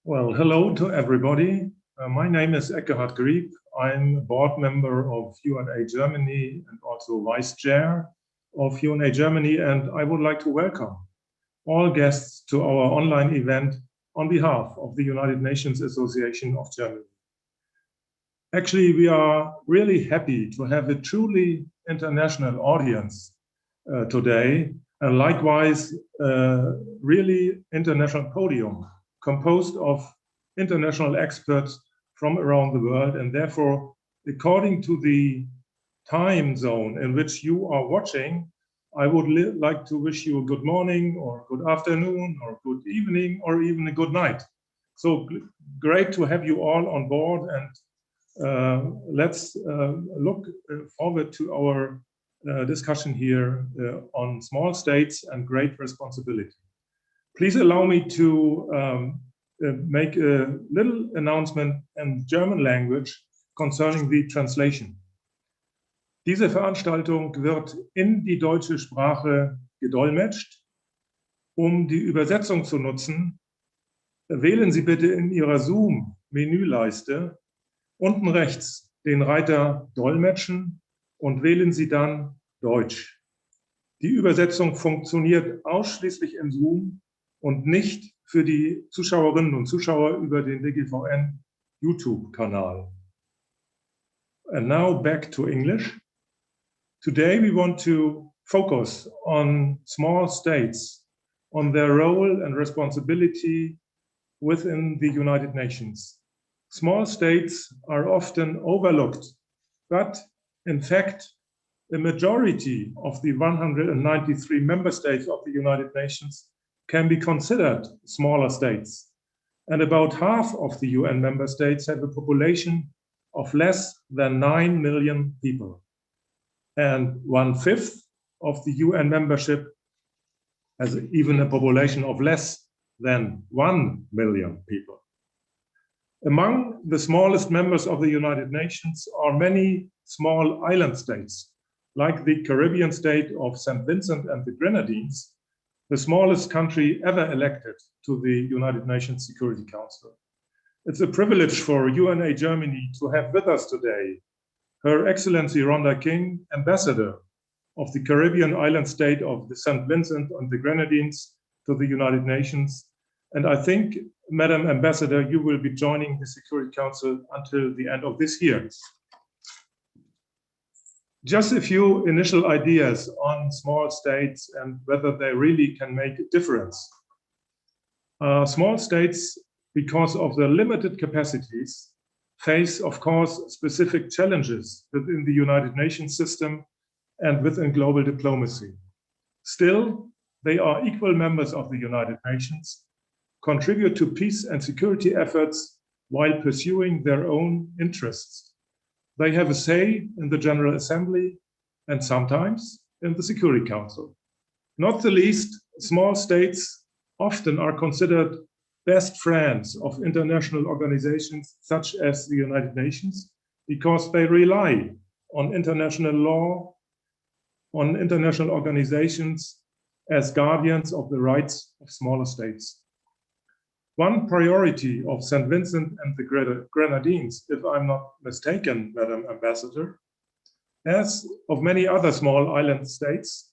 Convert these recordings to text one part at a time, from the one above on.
Well, hello to everybody. My name is Eckehard Grieb. I'm a board member of UNA Germany and also vice chair of UNA Germany, and I would like to welcome all guests to our online event on behalf of the United Nations Association of Germany. Actually, we are really happy to have a truly international audience today, and likewise, really international podium composed of international experts from around the world. And therefore, according to the time zone in which you are watching, I would like to wish you a good morning or good afternoon or good evening or even a good night. So great to have you all on board, and let's look forward to our discussion here on small states and great responsibility. Please allow me to make a little announcement in German language concerning the translation. Diese Veranstaltung wird in die deutsche Sprache gedolmetscht. Um die Übersetzung zu nutzen, wählen Sie bitte in Ihrer Zoom-Menüleiste unten rechts den Reiter Dolmetschen und wählen Sie dann Deutsch. Die Übersetzung funktioniert ausschließlich in Zoom und nicht für die Zuschauerinnen und Zuschauer über den DGVN YouTube-Kanal. And now back to English. Today we want to focus on small states, on their role and responsibility within the United Nations. Small states are often overlooked, but in fact, the majority of the 193 member states of the United Nations can be considered smaller states. And about half of the UN member states have a population of less than 9 million people. And 1/5 of the UN membership has even a population of less than 1 million people. Among the smallest members of the United Nations are many small island states, like the Caribbean state of St. Vincent and the Grenadines, the smallest country ever elected to the United Nations Security Council. It's a privilege for UNA Germany to have with us today Her Excellency Rhonda King, Ambassador of the Caribbean island state of the St. Vincent and the Grenadines to the United Nations. And I think, Madam Ambassador, you will be joining the Security Council until the end of this year. Just a few initial ideas on small states and whether they really can make a difference. Small states, because of their limited capacities, face, of course, specific challenges within the United Nations system and within global diplomacy. Still, they are equal members of the United Nations, contribute to peace and security efforts while pursuing their own interests. They have a say in the General Assembly and sometimes in the Security Council. Not the least, small states often are considered best friends of international organizations such as the United Nations because they rely on international law, on international organizations as guardians of the rights of smaller states. One priority of St. Vincent and the Grenadines, if I'm not mistaken, Madam Ambassador, as of many other small island states,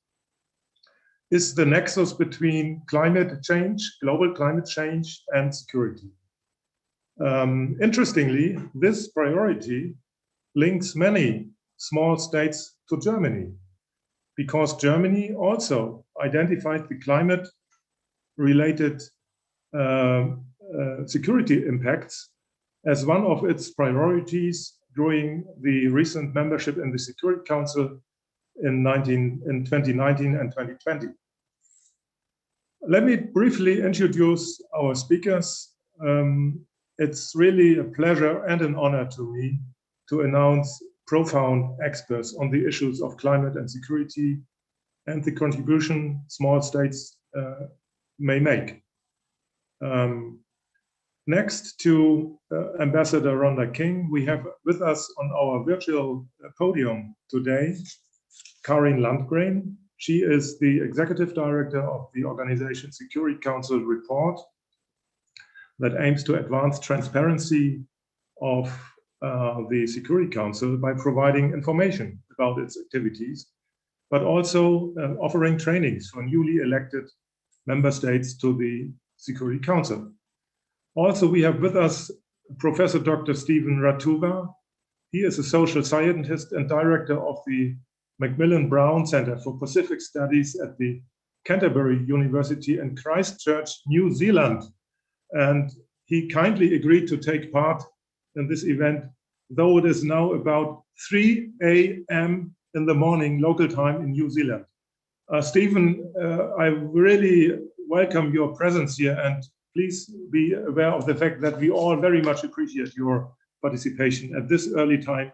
is the nexus between climate change, global climate change, and security. Interestingly, this priority links many small states to Germany, because Germany also identified the climate-related security impacts as one of its priorities during the recent membership in the Security Council in 2019 and 2020. Let me briefly introduce our speakers. It's really a pleasure and an honor to me to announce profound experts on the issues of climate and security and the contribution small states may make. Next to Ambassador Rhonda King, we have with us on our virtual podium today Karin Landgren. She is the Executive Director of the Organization Security Council Report. that aims to advance transparency of the Security Council by providing information about its activities, but also offering trainings for newly elected member states to the Security Council. Also, we have with us Professor Dr. Stephen Ratura. He is a social scientist and director of the Macmillan Brown Centre for Pacific Studies at the Canterbury University in Christchurch, New Zealand. And he kindly agreed to take part in this event, though it is now about 3 a.m. in the morning local time in New Zealand. Stephen, I really welcome your presence here, and please be aware of the fact that we all very much appreciate your participation at this early time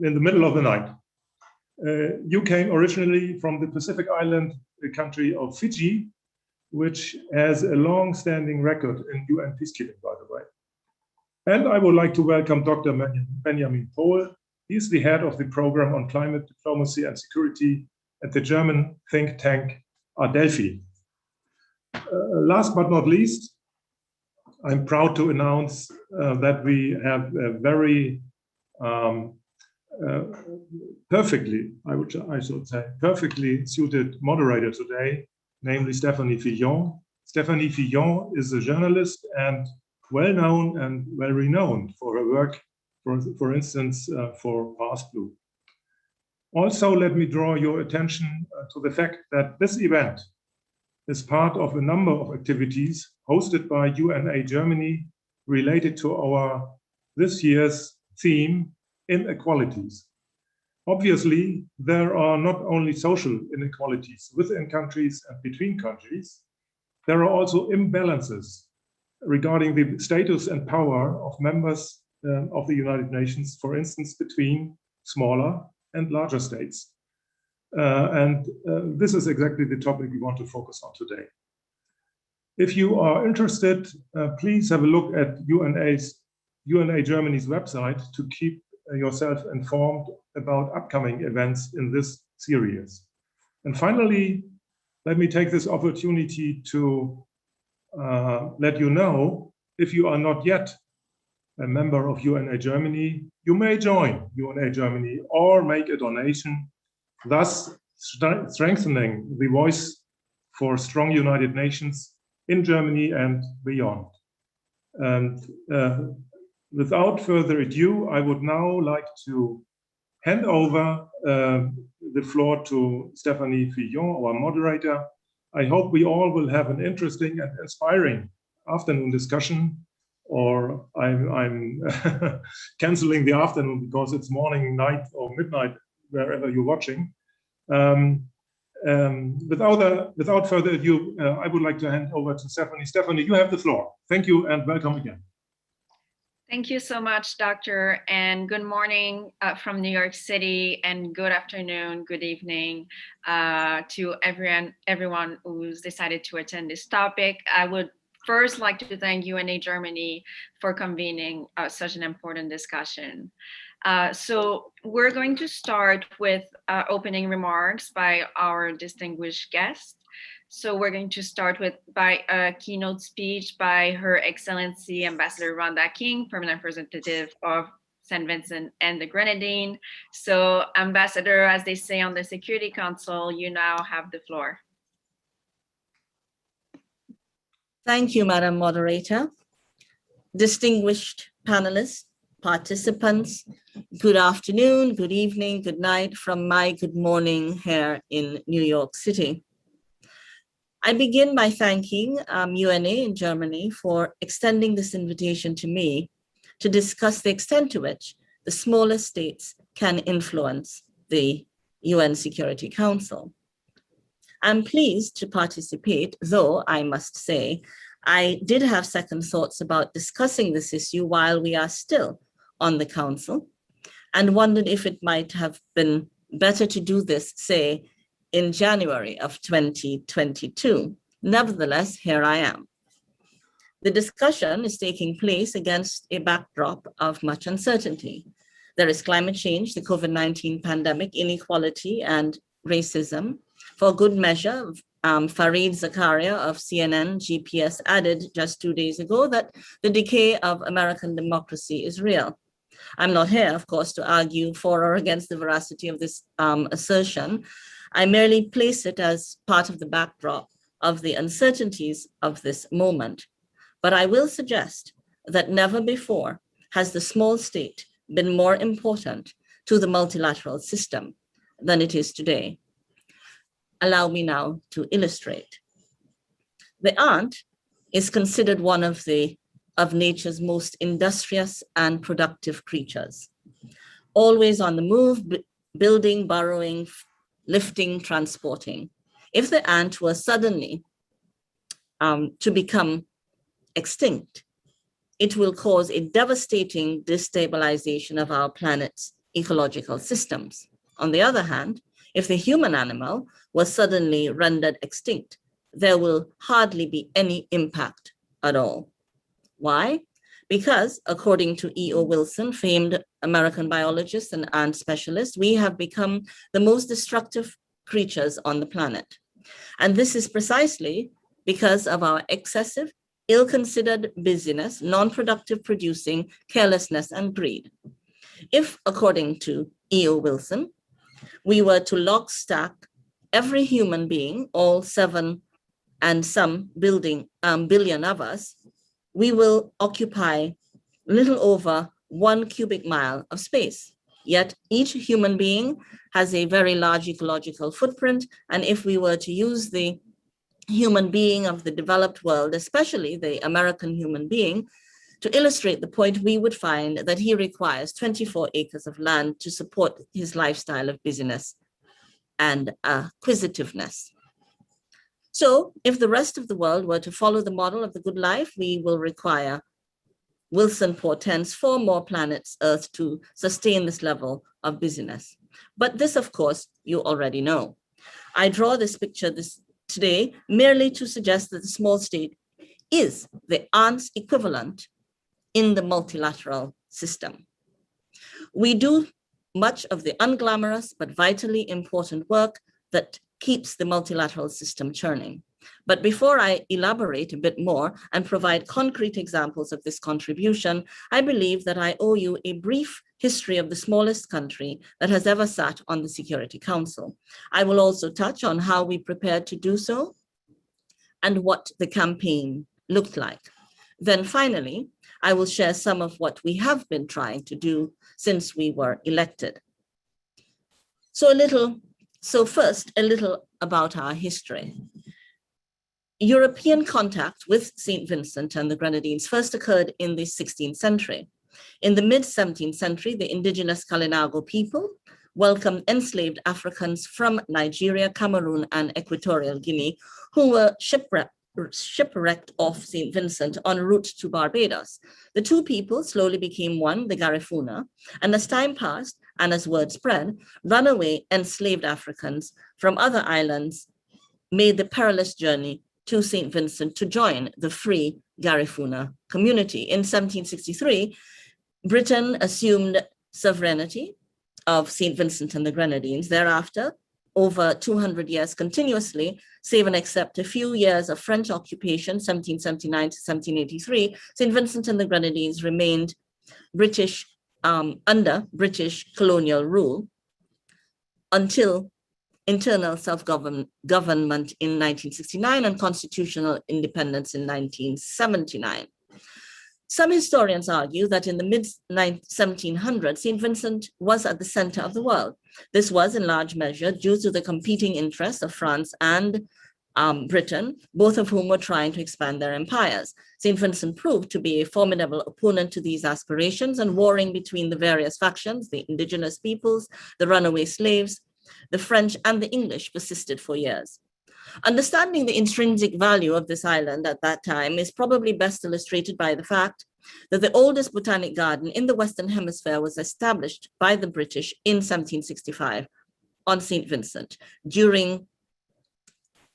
in the middle of the night. You came originally from the Pacific island country of Fiji, which has a long-standing record in UN peacekeeping, by the way. And I would like to welcome Dr. Benjamin Pohl. He's the head of the program on climate diplomacy and security at the German think tank Adelphi. Last but not least, I'm proud to announce that we have a very perfectly suited moderator today, namely Stephanie Fillon. Stephanie Fillon is a journalist and well-known and well-renowned for her work, for instance, for PassBlue. Also, let me draw your attention to the fact that this event is part of a number of activities hosted by UNA Germany related to our this year's theme, inequalities. Obviously, there are not only social inequalities within countries and between countries, there are also imbalances regarding the status and power of members of the United Nations, for instance, between smaller and larger states. This is exactly the topic we want to focus on today. If you are interested, please have a look at UNA Germany's website to keep yourself informed about upcoming events in this series. And finally, let me take this opportunity to let you know, if you are not yet a member of UNA Germany, you may join UNA Germany or make a donation, thus strengthening the voice for strong United Nations in Germany and beyond. And without further ado, I would now like to hand over the floor to Stephanie Fillon, our moderator. I hope we all will have an interesting and inspiring afternoon discussion, or I'm canceling the afternoon because it's morning, night, or midnight, wherever you're watching. Without further ado, I would like to hand over to Stephanie. Stephanie, you have the floor. Thank you and welcome again. Thank you so much, Doctor, and good morning from New York City, and good afternoon, good evening to everyone who's decided to attend this topic. I would first like to thank UNA Germany for convening such an important discussion. So we're going to start with opening remarks by our distinguished guest. So we're going to start by a keynote speech by Her Excellency Ambassador Rhonda King, Permanent Representative of St. Vincent and the Grenadines. So Ambassador, as they say on the Security Council, you now have the floor. Thank you, Madam Moderator. Distinguished panelists, participants, good afternoon, good evening, good night from my good morning here in New York City. I begin by thanking UNA in Germany for extending this invitation to me to discuss the extent to which the smaller states can influence the UN Security Council. I'm pleased to participate, though I must say, I did have second thoughts about discussing this issue while we are still on the council, and wondered if it might have been better to do this, say, in January of 2022. Nevertheless, here I am. The discussion is taking place against a backdrop of much uncertainty. There is climate change, the COVID-19 pandemic, inequality, and racism. For good measure, Fareed Zakaria of CNN GPS added just 2 days ago that the decay of American democracy is real. I'm not here, of course, to argue for or against the veracity of this assertion. I merely place it as part of the backdrop of the uncertainties of this moment. But I will suggest that never before has the small state been more important to the multilateral system than it is today. Allow me now to illustrate. The ant is considered one of nature's most industrious and productive creatures, always on the move, building, burrowing, lifting, transporting. If the ant were suddenly to become extinct, it will cause a devastating destabilization of our planet's ecological systems. On the other hand, if the human animal was suddenly rendered extinct, there will hardly be any impact at all. Why? Because according to E.O. Wilson, famed American biologist and ant specialist, we have become the most destructive creatures on the planet. And this is precisely because of our excessive, ill-considered busyness, non-productive producing, carelessness, and greed. If, according to E.O. Wilson, we were to lock stack every human being, all 7 and some billion of us, we will occupy little over 1 cubic mile of space. Yet each human being has a very large ecological footprint. And if we were to use the human being of the developed world, especially the American human being, to illustrate the point, we would find that he requires 24 acres of land to support his lifestyle of busyness and acquisitiveness. So if the rest of the world were to follow the model of the good life, we will require, Wilson portends, 4 more planets Earth to sustain this level of busyness. But this, of course, you already know. I draw this picture today merely to suggest that the small state is the ant's equivalent in the multilateral system. We do much of the unglamorous but vitally important work that keeps the multilateral system churning. But before I elaborate a bit more and provide concrete examples of this contribution, I believe that I owe you a brief history of the smallest country that has ever sat on the Security Council. I will also touch on how we prepared to do so and what the campaign looked like. Then finally, I will share some of what we have been trying to do since we were elected. So first, a little about our history. European contact with St. Vincent and the Grenadines first occurred in the 16th century. In the mid-17th century, the indigenous Kalinago people welcomed enslaved Africans from Nigeria, Cameroon, and Equatorial Guinea, who were shipwrecked off St. Vincent en route to Barbados. The two people slowly became one, the Garifuna, and as time passed and as word spread, runaway enslaved Africans from other islands made the perilous journey to St. Vincent to join the free Garifuna community. In 1763, Britain assumed sovereignty of St. Vincent and the Grenadines. Thereafter, over 200 years continuously, save and except a few years of French occupation, 1779 to 1783, St. Vincent and the Grenadines remained under British colonial rule until internal self-government in 1969 and constitutional independence in 1979. Some historians argue that in the mid-1700s, St. Vincent was at the center of the world. This was in large measure due to the competing interests of France and Britain, both of whom were trying to expand their empires. St. Vincent proved to be a formidable opponent to these aspirations, and warring between the various factions, the indigenous peoples, the runaway slaves, the French and the English persisted for years. Understanding the intrinsic value of this island at that time is probably best illustrated by the fact that the oldest botanic garden in the Western Hemisphere was established by the British in 1765 on St. Vincent. During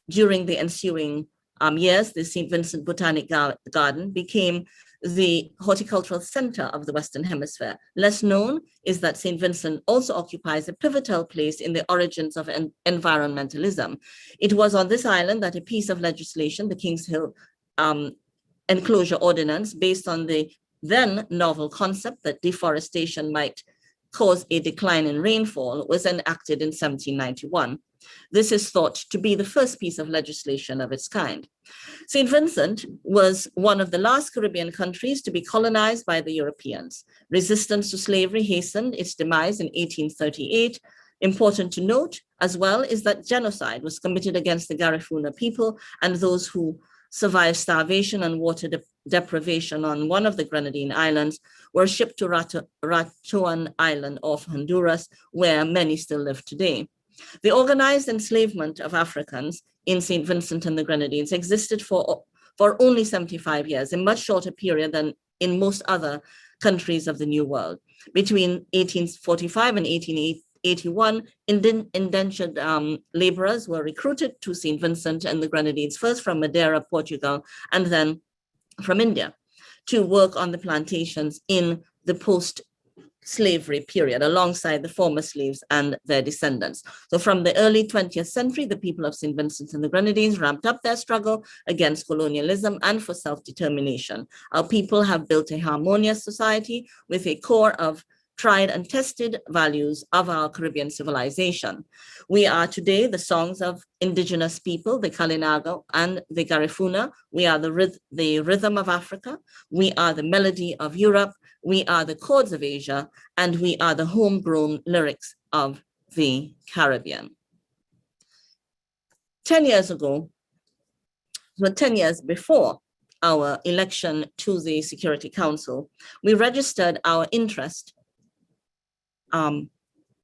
the ensuing years, the St. Vincent Botanic Garden became the horticultural center of the Western Hemisphere. Less known is that St. Vincent also occupies a pivotal place in the origins of environmentalism. It was on this island that a piece of legislation, the Kings Hill Enclosure Ordinance, based on the then novel concept that deforestation might cause a decline in rainfall, was enacted in 1791. This is thought to be the first piece of legislation of its kind. St. Vincent was one of the last Caribbean countries to be colonized by the Europeans. Resistance to slavery hastened its demise in 1838. Important to note as well is that genocide was committed against the Garifuna people, and those who survived starvation and water deprivation on one of the Grenadine Islands were shipped to Ratuan Island off Honduras, where many still live today. The organized enslavement of Africans in St. Vincent and the Grenadines existed for only 75 years, a much shorter period than in most other countries of the New World. Between 1845 and 1881, indentured laborers were recruited to St. Vincent and the Grenadines, first from Madeira, Portugal, and then from India, to work on the plantations in the post-slavery period, alongside the former slaves and their descendants. So from the early 20th century, the people of St. Vincent and the Grenadines ramped up their struggle against colonialism and for self-determination. Our people have built a harmonious society with a core of tried and tested values of our Caribbean civilization. We are today the songs of indigenous people, the Kalinago and the Garifuna. We are the rhythm of Africa. We are the melody of Europe. We are the chords of Asia, and we are the homegrown lyrics of the Caribbean. 10 years ago, so 10 years before our election to the Security Council, we registered our interest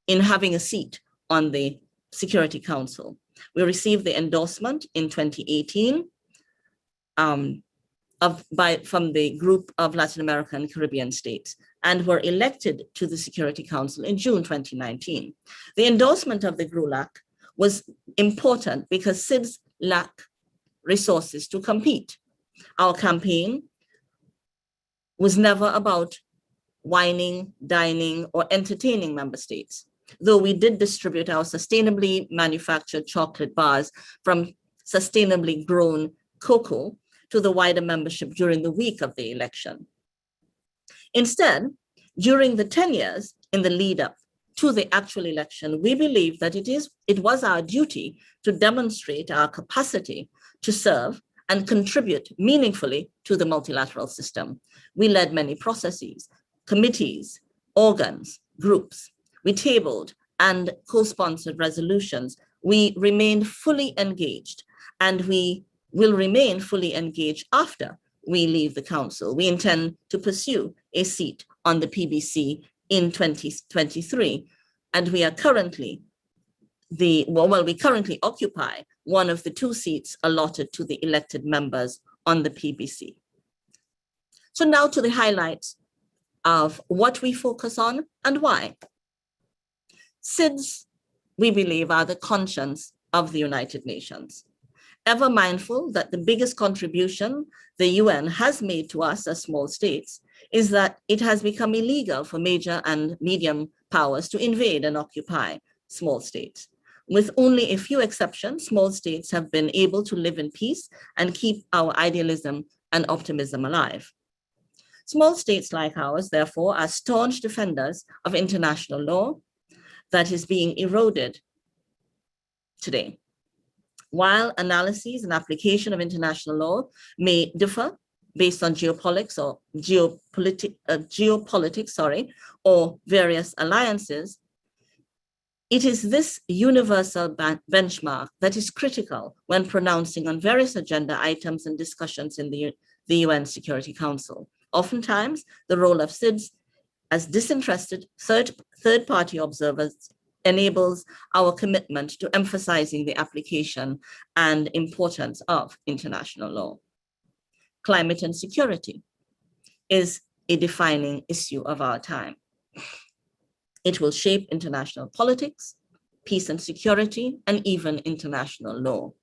in having a seat on the Security Council. We received the endorsement in 2018 from the group of Latin American and Caribbean states, and were elected to the Security Council in June 2019. The endorsement of the GRULAC was important because SIDS lack resources to compete. Our campaign was never about wining, dining, or entertaining member states, though we did distribute our sustainably manufactured chocolate bars from sustainably grown cocoa to the wider membership during the week of the election. Instead, during the 10 years in the lead up to the actual election, we believe that it was our duty to demonstrate our capacity to serve and contribute meaningfully to the multilateral system. We led many processes, committees, organs, groups. We tabled and co-sponsored resolutions. We remained fully engaged, and we will remain fully engaged after we leave the council. We intend to pursue a seat on the PBC in 2023, and we currently occupy one of the 2 seats allotted to the elected members on the PBC. So now to the highlights of what we focus on and why. SIDS, we believe, are the conscience of the United Nations. Ever mindful that the biggest contribution the UN has made to us as small states is that it has become illegal for major and medium powers to invade and occupy small states. With only a few exceptions, small states have been able to live in peace and keep our idealism and optimism alive. Small states like ours, therefore, are staunch defenders of international law that is being eroded today. While analyses and application of international law may differ based on geopolitics or various alliances, it is this universal benchmark that is critical when pronouncing on various agenda items and discussions in the UN Security Council. Oftentimes, the role of SIDS as disinterested third-party observers enables our commitment to emphasizing the application and importance of international law. Climate and security is a defining issue of our time. It will shape international politics, peace and security, and even international law.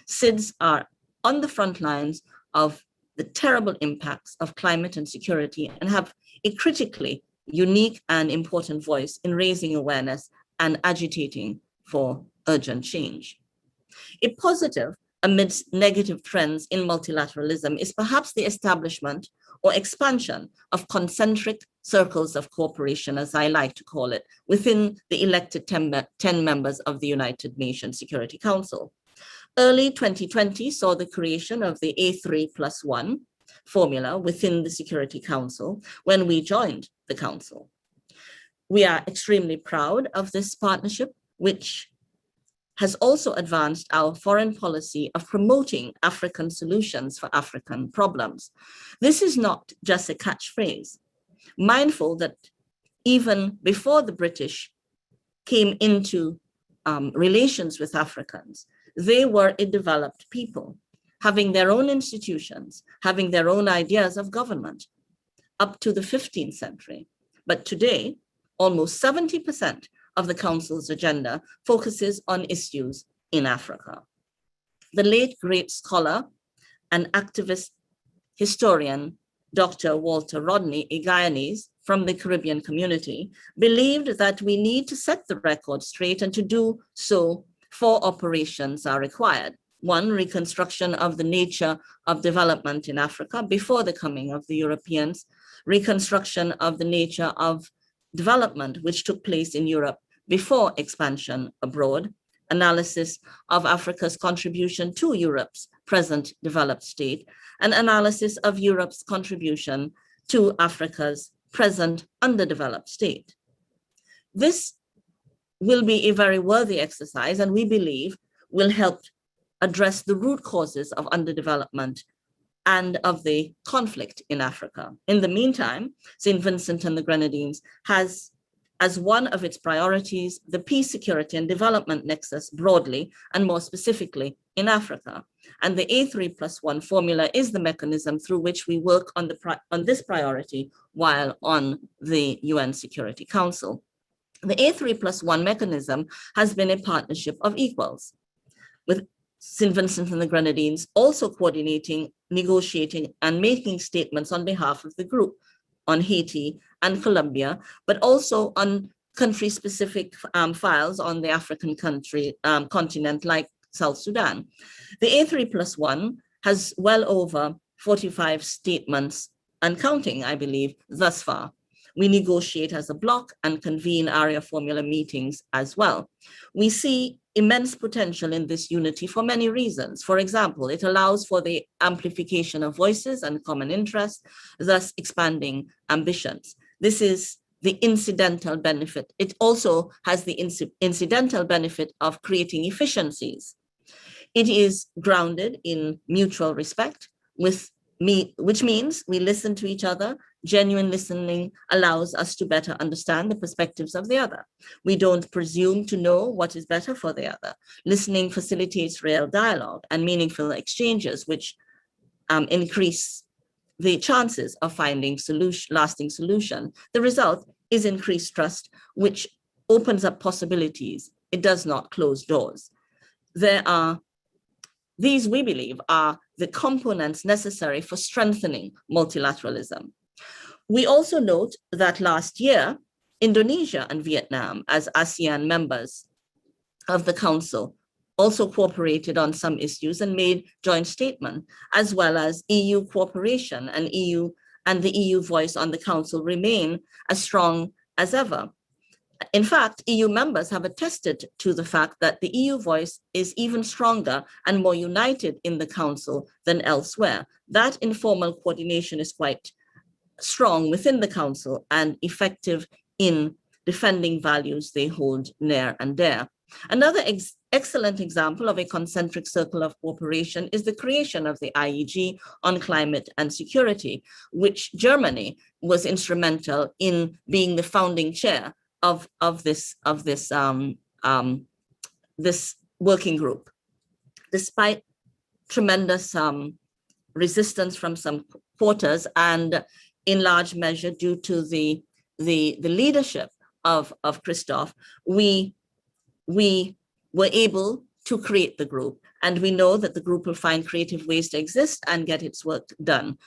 SIDS are on the front lines of the terrible impacts of climate and security and have a critically unique and important voice in raising awareness and agitating for urgent change. A positive amidst negative trends in multilateralism is perhaps the establishment or expansion of concentric circles of cooperation, as I like to call it, within the elected 10 members of the United Nations Security Council. Early 2020 saw the creation of the A3+1 formula within the Security Council when we joined the Council. We are extremely proud of this partnership, which has also advanced our foreign policy of promoting African solutions for African problems. This is not just a catchphrase. Mindful that even before the British came into relations with Africans, they were a developed people, having their own institutions, having their own ideas of government up to the 15th century. But today, almost 70% of the Council's agenda focuses on issues in Africa. The late great scholar and activist historian, Dr. Walter Rodney, a Guyanese from the Caribbean community, believed that we need to set the record straight, and to do so, 4 operations are required. 1, reconstruction of the nature of development in Africa before the coming of the Europeans, reconstruction of the nature of development which took place in Europe before expansion abroad, analysis of Africa's contribution to Europe's present developed state, and analysis of Europe's contribution to Africa's present underdeveloped state. This will be a very worthy exercise, and we believe will help address the root causes of underdevelopment and of the conflict in Africa. In the meantime, St. Vincent and the Grenadines has, as one of its priorities, the peace, security, and development nexus broadly, and more specifically in Africa. And the A3+1 formula is the mechanism through which we work on this priority while on the UN Security Council. The A3+1 mechanism has been a partnership of equals, with St. Vincent and the Grenadines also coordinating, negotiating, and making statements on behalf of the group on Haiti and Colombia, but also on country-specific files on the African continent like South Sudan. The A3+1 has well over 45 statements and counting, I believe, thus far. We negotiate as a bloc and convene area formula meetings as well. We see immense potential in this unity for many reasons. For example, it allows for the amplification of voices and common interests, thus expanding ambitions. This is the incidental benefit. It also has the incidental benefit of creating efficiencies. It is grounded in mutual respect, which means we listen to each other. Genuine listening allows us to better understand the perspectives of the other. We don't presume to know what is better for the other. Listening facilitates real dialogue and meaningful exchanges, which increase the chances of finding lasting solution. The result is increased trust, which opens up possibilities. It does not close doors. These, we believe, are the components necessary for strengthening multilateralism. We also note that last year, Indonesia and Vietnam, as ASEAN members of the Council, also cooperated on some issues and made joint statement, as well as EU cooperation, and the EU voice on the Council remain as strong as ever. In fact, EU members have attested to the fact that the EU voice is even stronger and more united in the Council than elsewhere. That informal coordination is quite strong within the Council and effective in defending values they hold near and dear. Another excellent example of a concentric circle of cooperation is the creation of the IEG on climate and security, which Germany was instrumental in being the founding chair of this working group. Despite tremendous resistance from some quarters, and in large measure due to the leadership of Christophe, we were able to create the group. And we know that the group will find creative ways to exist and get its work done.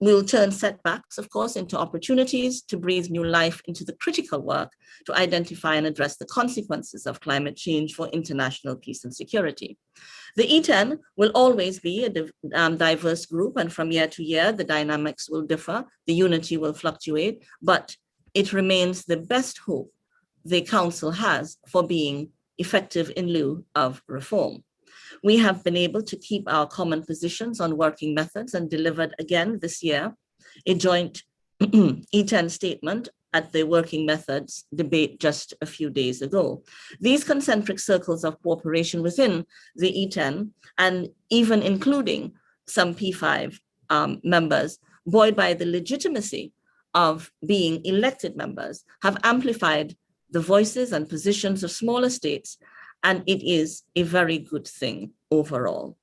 We'll turn setbacks, of course, into opportunities to breathe new life into the critical work to identify and address the consequences of climate change for international peace and security. The E10 will always be a diverse group, and from year to year, the dynamics will differ, the unity will fluctuate, but it remains the best hope the Council has for being effective in lieu of reform. We have been able to keep our common positions on working methods and delivered again this year a joint E10 statement at the working methods debate just a few days ago. These concentric circles of cooperation within the E10, and even including some P5 members, buoyed by the legitimacy of being elected members, have amplified the voices and positions of smaller states, and it is a very good thing overall.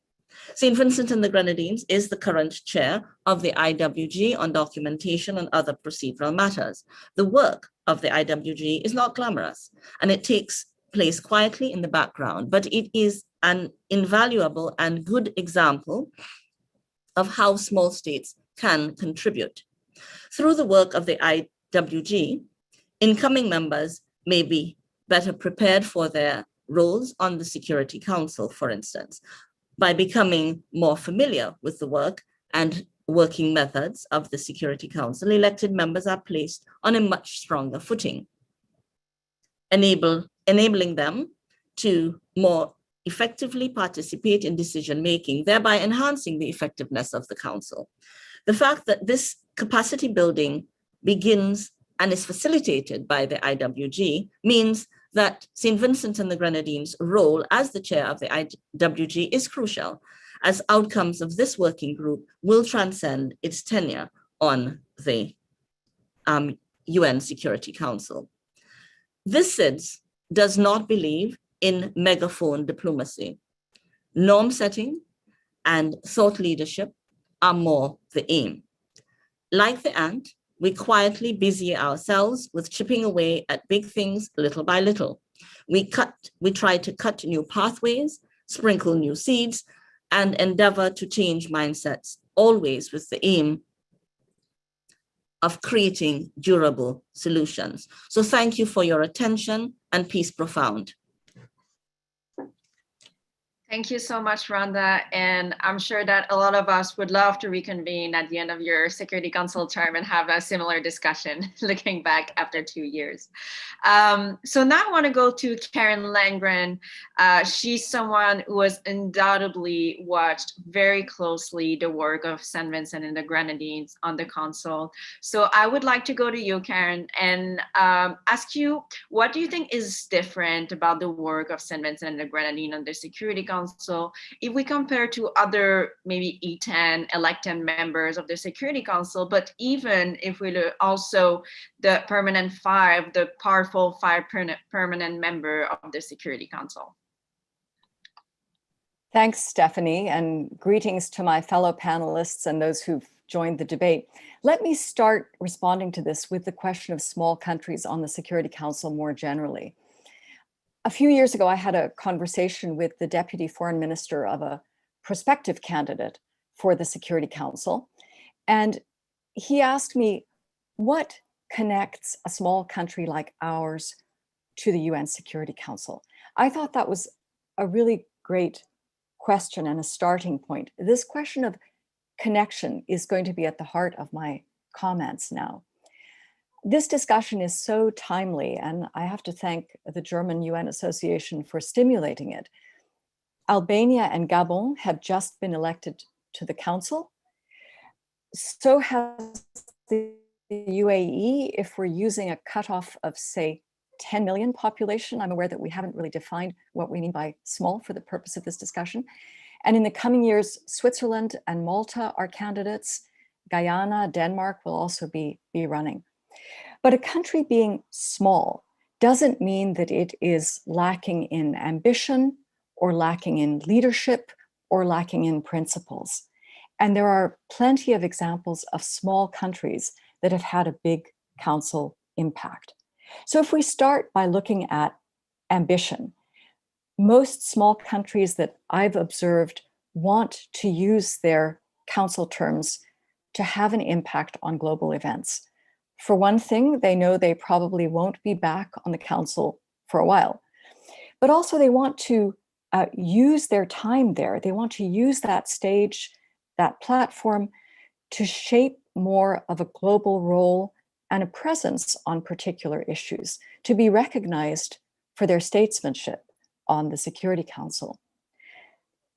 St. Vincent and the Grenadines is the current chair of the IWG on documentation and other procedural matters. The work of the IWG is not glamorous, and it takes place quietly in the background, but it is an invaluable and good example of how small states can contribute. Through the work of the IWG, incoming members may be better prepared for their roles on the Security Council, for instance. By becoming more familiar with the work and working methods of the Security Council, elected members are placed on a much stronger footing, enabling them to more effectively participate in decision-making, thereby enhancing the effectiveness of the Council. The fact that this capacity building begins and is facilitated by the IWG means that St. Vincent and the Grenadines' role as the chair of the IWG is crucial, as outcomes of this working group will transcend its tenure on the UN Security Council. This SIDS does not believe in megaphone diplomacy. Norm setting and thought leadership are more the aim. Like the ant, we quietly busy ourselves with chipping away at big things little by little. We try to cut new pathways, sprinkle new seeds, and endeavor to change mindsets, always with the aim of creating durable solutions. So thank you for your attention, and peace profound. Thank you so much, Rhonda. And I'm sure that a lot of us would love to reconvene at the end of your Security Council term and have a similar discussion looking back after 2 years. So now I want to go to Karen Landgren. She's someone who has undoubtedly watched very closely the work of St. Vincent and the Grenadines on the Council. So I would like to go to you, Karen, and ask you, what do you think is different about the work of St. Vincent and the Grenadines on the Security Council if we compare to other maybe E10 elected members of the Security Council, but even if we look also the permanent 5, the powerful 5 permanent member of the Security Council? Thanks, Stephanie, and greetings to my fellow panelists and those who've joined the debate. Let me start responding to this with the question of small countries on the Security Council more generally. A few years ago, I had a conversation with the Deputy Foreign Minister of a prospective candidate for the Security Council. And he asked me, what connects a small country like ours to the UN Security Council? I thought that was a really great question and a starting point. This question of connection is going to be at the heart of my comments now. This discussion is so timely, and I have to thank the German UN Association for stimulating it. Albania and Gabon have just been elected to the Council. So has the UAE, if we're using a cutoff of, say, 10 million population. I'm aware that we haven't really defined what we mean by small for the purpose of this discussion. And in the coming years, Switzerland and Malta are candidates. Guyana, Denmark will also be running. But a country being small doesn't mean that it is lacking in ambition or lacking in leadership or lacking in principles. And there are plenty of examples of small countries that have had a big council impact. So if we start by looking at ambition, most small countries that I've observed want to use their council terms to have an impact on global events. For one thing, they know they probably won't be back on the council for a while, but also they want to use their time there. They want to use that stage, that platform, to shape more of a global role and a presence on particular issues, to be recognized for their statesmanship on the Security Council.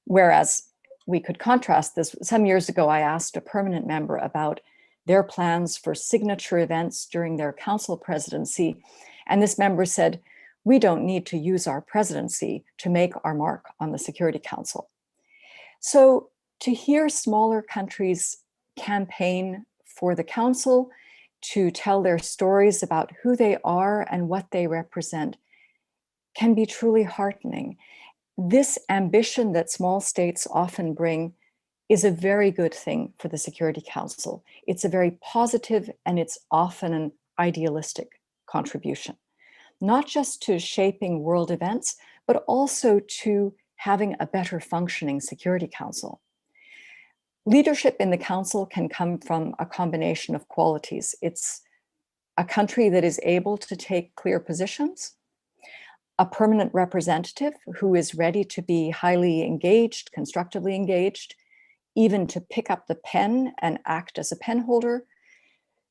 Whereas we could contrast this. Some years ago, I asked a permanent member about their plans for signature events during their council presidency. And this member said, we don't need to use our presidency to make our mark on the Security Council. So to hear smaller countries campaign for the council, to tell their stories about who they are and what they represent, can be truly heartening. This ambition that small states often bring is a very good thing for the Security Council. It's a very positive and it's often an idealistic contribution, not just to shaping world events, but also to having a better functioning Security Council. Leadership in the Council can come from a combination of qualities. It's a country that is able to take clear positions, a permanent representative who is ready to be highly engaged, constructively engaged, even to pick up the pen and act as a pen holder,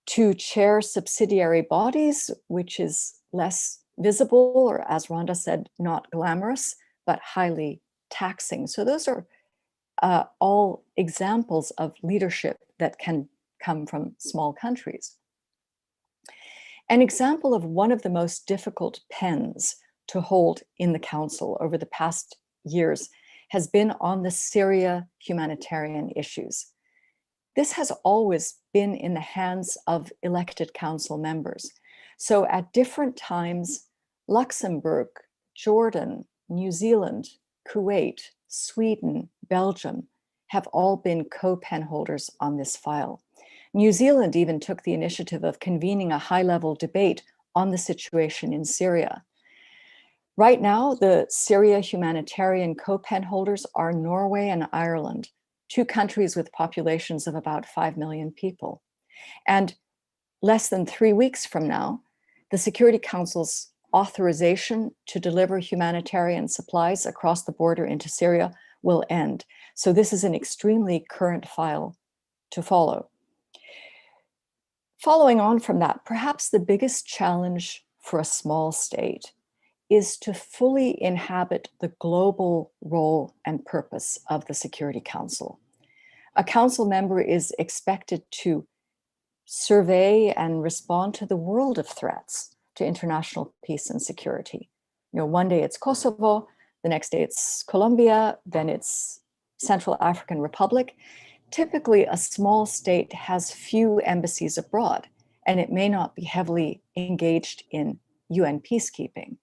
to chair subsidiary bodies, which is less visible, or as Rhonda said, not glamorous, but highly taxing. So those are all examples of leadership that can come from small countries. An example of one of the most difficult pens to hold in the Council over the past years has been on the Syria humanitarian issues. This has always been in the hands of elected council members. So at different times, Luxembourg, Jordan, New Zealand, Kuwait, Sweden, Belgium have all been co-pen holders on this file. New Zealand even took the initiative of convening a high-level debate on the situation in Syria. Right now, the Syria humanitarian co-pen holders are Norway and Ireland, two countries with populations of about 5 million people. And less than 3 weeks from now, the Security Council's authorization to deliver humanitarian supplies across the border into Syria will end. So this is an extremely current file to follow. Following on from that, perhaps the biggest challenge for a small state is to fully inhabit the global role and purpose of the Security Council. A council member is expected to survey and respond to the world of threats to international peace and security. You know, one day it's Kosovo, the next day it's Colombia, then it's Central African Republic. Typically, a small state has few embassies abroad, and it may not be heavily engaged in UN peacekeeping.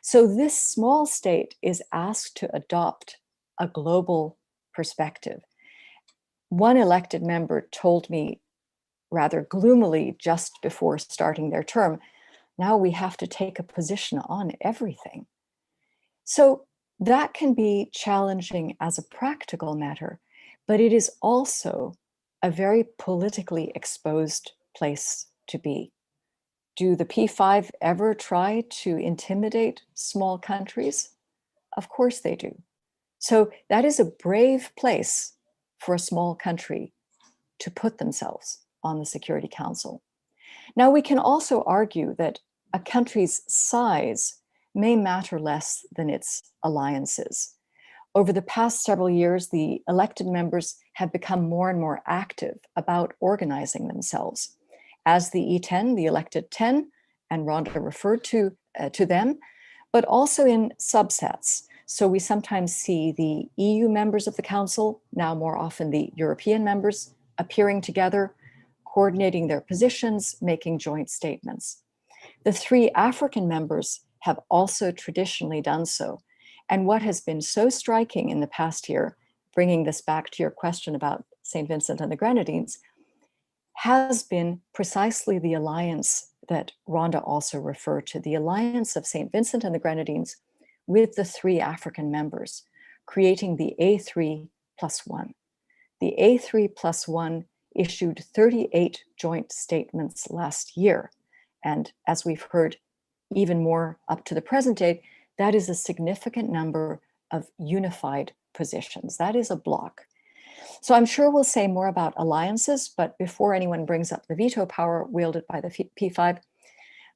So this small state is asked to adopt a global perspective. One elected member told me rather gloomily just before starting their term, now we have to take a position on everything. So that can be challenging as a practical matter, but it is also a very politically exposed place to be. Do the P5 ever try to intimidate small countries? Of course they do. So that is a brave place for a small country to put themselves on the Security Council. Now, we can also argue that a country's size may matter less than its alliances. Over the past several years, the elected members have become more and more active about organizing themselves. As the E10, the elected 10, and Rhonda referred to them, but also in subsets. So we sometimes see the EU members of the Council, now more often the European members, appearing together, coordinating their positions, making joint statements. The 3 African members have also traditionally done so. And what has been so striking in the past year, bringing this back to your question about St. Vincent and the Grenadines, has been precisely the alliance that Rhonda also referred to, the alliance of St. Vincent and the Grenadines with the 3 African members, creating the A3+1. The A3+1 issued 38 joint statements last year. And as we've heard even more up to the present date, that is a significant number of unified positions. That is a bloc. So I'm sure we'll say more about alliances, but before anyone brings up the veto power wielded by the P5,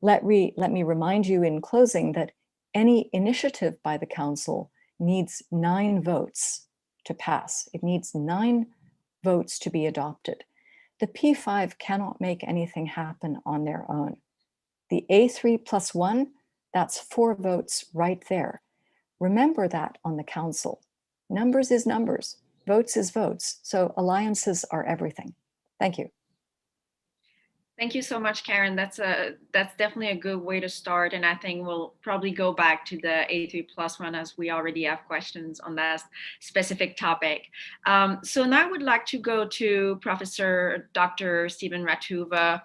let me remind you in closing that any initiative by the Council needs 9 votes to pass. It needs 9 votes to be adopted. The P5 cannot make anything happen on their own. The A3+1, that's 4 votes right there. Remember that on the Council. Numbers is numbers, votes is votes. So alliances are everything. Thank you. Thank you so much, Karen. That's definitely a good way to start. And I think we'll probably go back to the A3+1 as we already have questions on that specific topic. So now I would like to go to Professor Dr. Stephen Ratuva.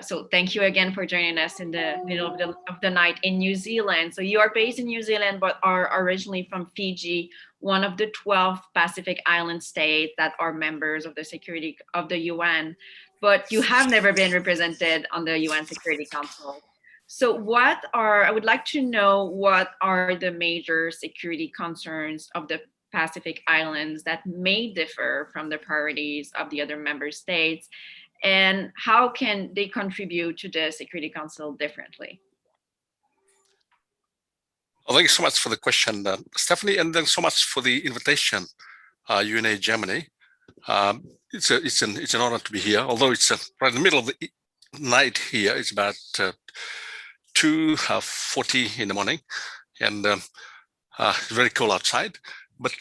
So thank you again for joining us in the middle of the night in New Zealand. So you are based in New Zealand, but are originally from Fiji, one of the 12 Pacific Island states that are members of the Security of the UN. But you have never been represented on the UN Security Council. So I would like to know what are the major security concerns of the Pacific Islands that may differ from the priorities of the other member states, and how can they contribute to the Security Council differently? Well, thank you so much for the question, Stephanie, and then so much for the invitation, UNA Germany. It's an honor to be here, although it's right in the middle of the night here. It's about 2:40 in the morning, and it's very cold outside, but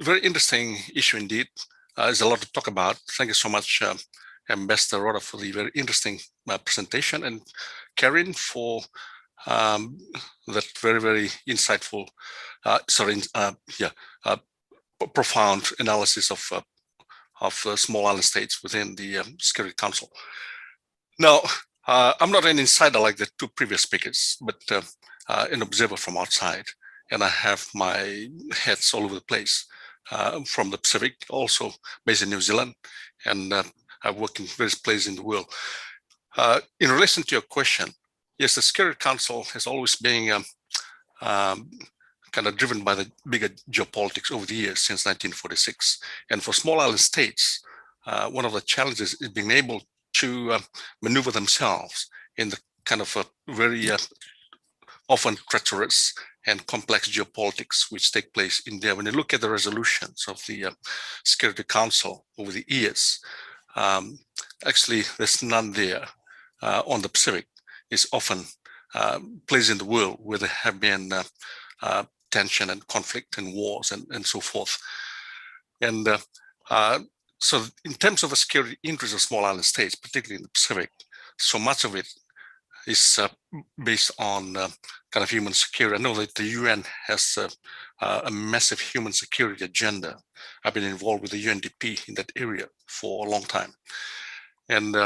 very interesting issue indeed. There's a lot to talk about. Thank you so much, Ambassador Rhoda, for the very interesting presentation, and Karen for that very, very insightful, profound analysis of small island states within the Security Council. Now, I'm not an insider like the 2 previous speakers, but an observer from outside, and I have my hats all over the place, from the Pacific, also based in New Zealand, and I work in various places in the world. In relation to your question, yes, the Security Council has always been kind of driven by the bigger geopolitics over the years since 1946. And for small island states, one of the challenges is being able to maneuver themselves in the kind of a very often treacherous and complex geopolitics which take place in there. When you look at the resolutions of the Security Council over the years, actually there's none there on the Pacific. It's often places in the world where there have been tension and conflict and wars and so forth. And so in terms of the security interests of small island states, particularly in the Pacific, so much of it is based on kind of human security. I know that the UN has a massive human security agenda. I've been involved with the UNDP in that area for a long time. And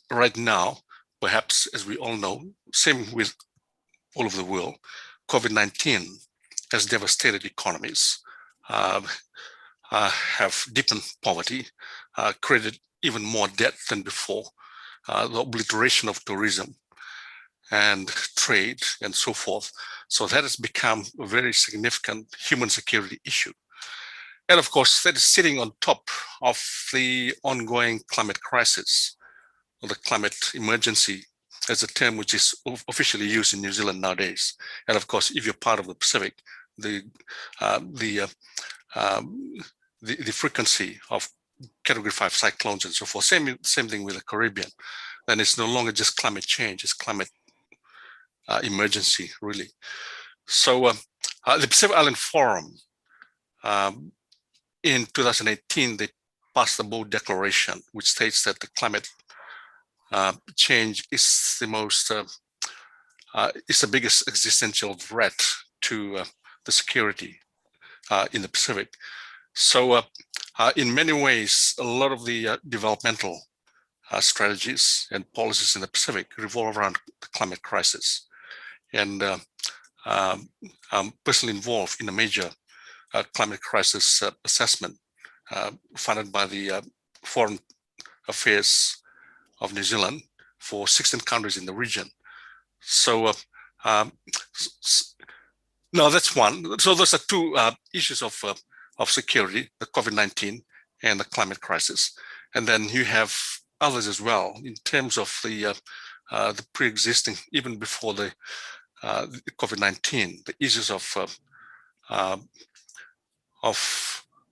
right now, perhaps, as we all know, same with all over the world, COVID-19 has devastated economies, have deepened poverty, created even more debt than before, the obliteration of tourism and trade and so forth. So that has become a very significant human security issue. And of course, that is sitting on top of the ongoing climate crisis, or the climate emergency, as a term which is officially used in New Zealand nowadays. And of course, if you're part of the Pacific, the frequency of Category 5 cyclones and so forth, same thing with the Caribbean. Then it's no longer just climate change, it's climate emergency, really. So the Pacific Island Forum, in 2018, they passed the Bold Declaration, which states that the climate change is the most, is the biggest existential threat to the security in the Pacific. So in many ways, a lot of the developmental strategies and policies in the Pacific revolve around the climate crisis. And personally involved in a major climate crisis assessment funded by the Foreign Affairs of New Zealand for 16 countries in the region. So no, that's one. So those are two issues of security, the COVID-19 and the climate crisis. And then you have others as well in terms of the pre-existing, even before the COVID-19, the issues of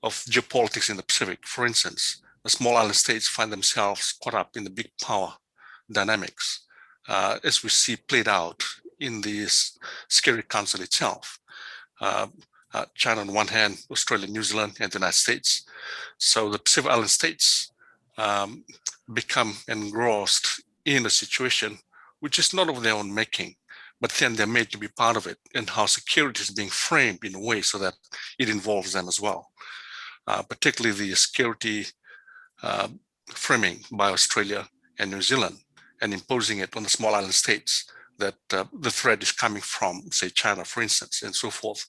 geopolitics in the Pacific. For instance, the small island states find themselves caught up in the big power dynamics, as we see played out in the Security Council itself. China on one hand, Australia, New Zealand, and the United States. So the Pacific Island states become engrossed in a situation which is not of their own making, but then they're made to be part of it, and how security is being framed in a way so that it involves them as well. Particularly the security framing by Australia and New Zealand, and imposing it on the small island states that the threat is coming from, say, China, for instance, and so forth.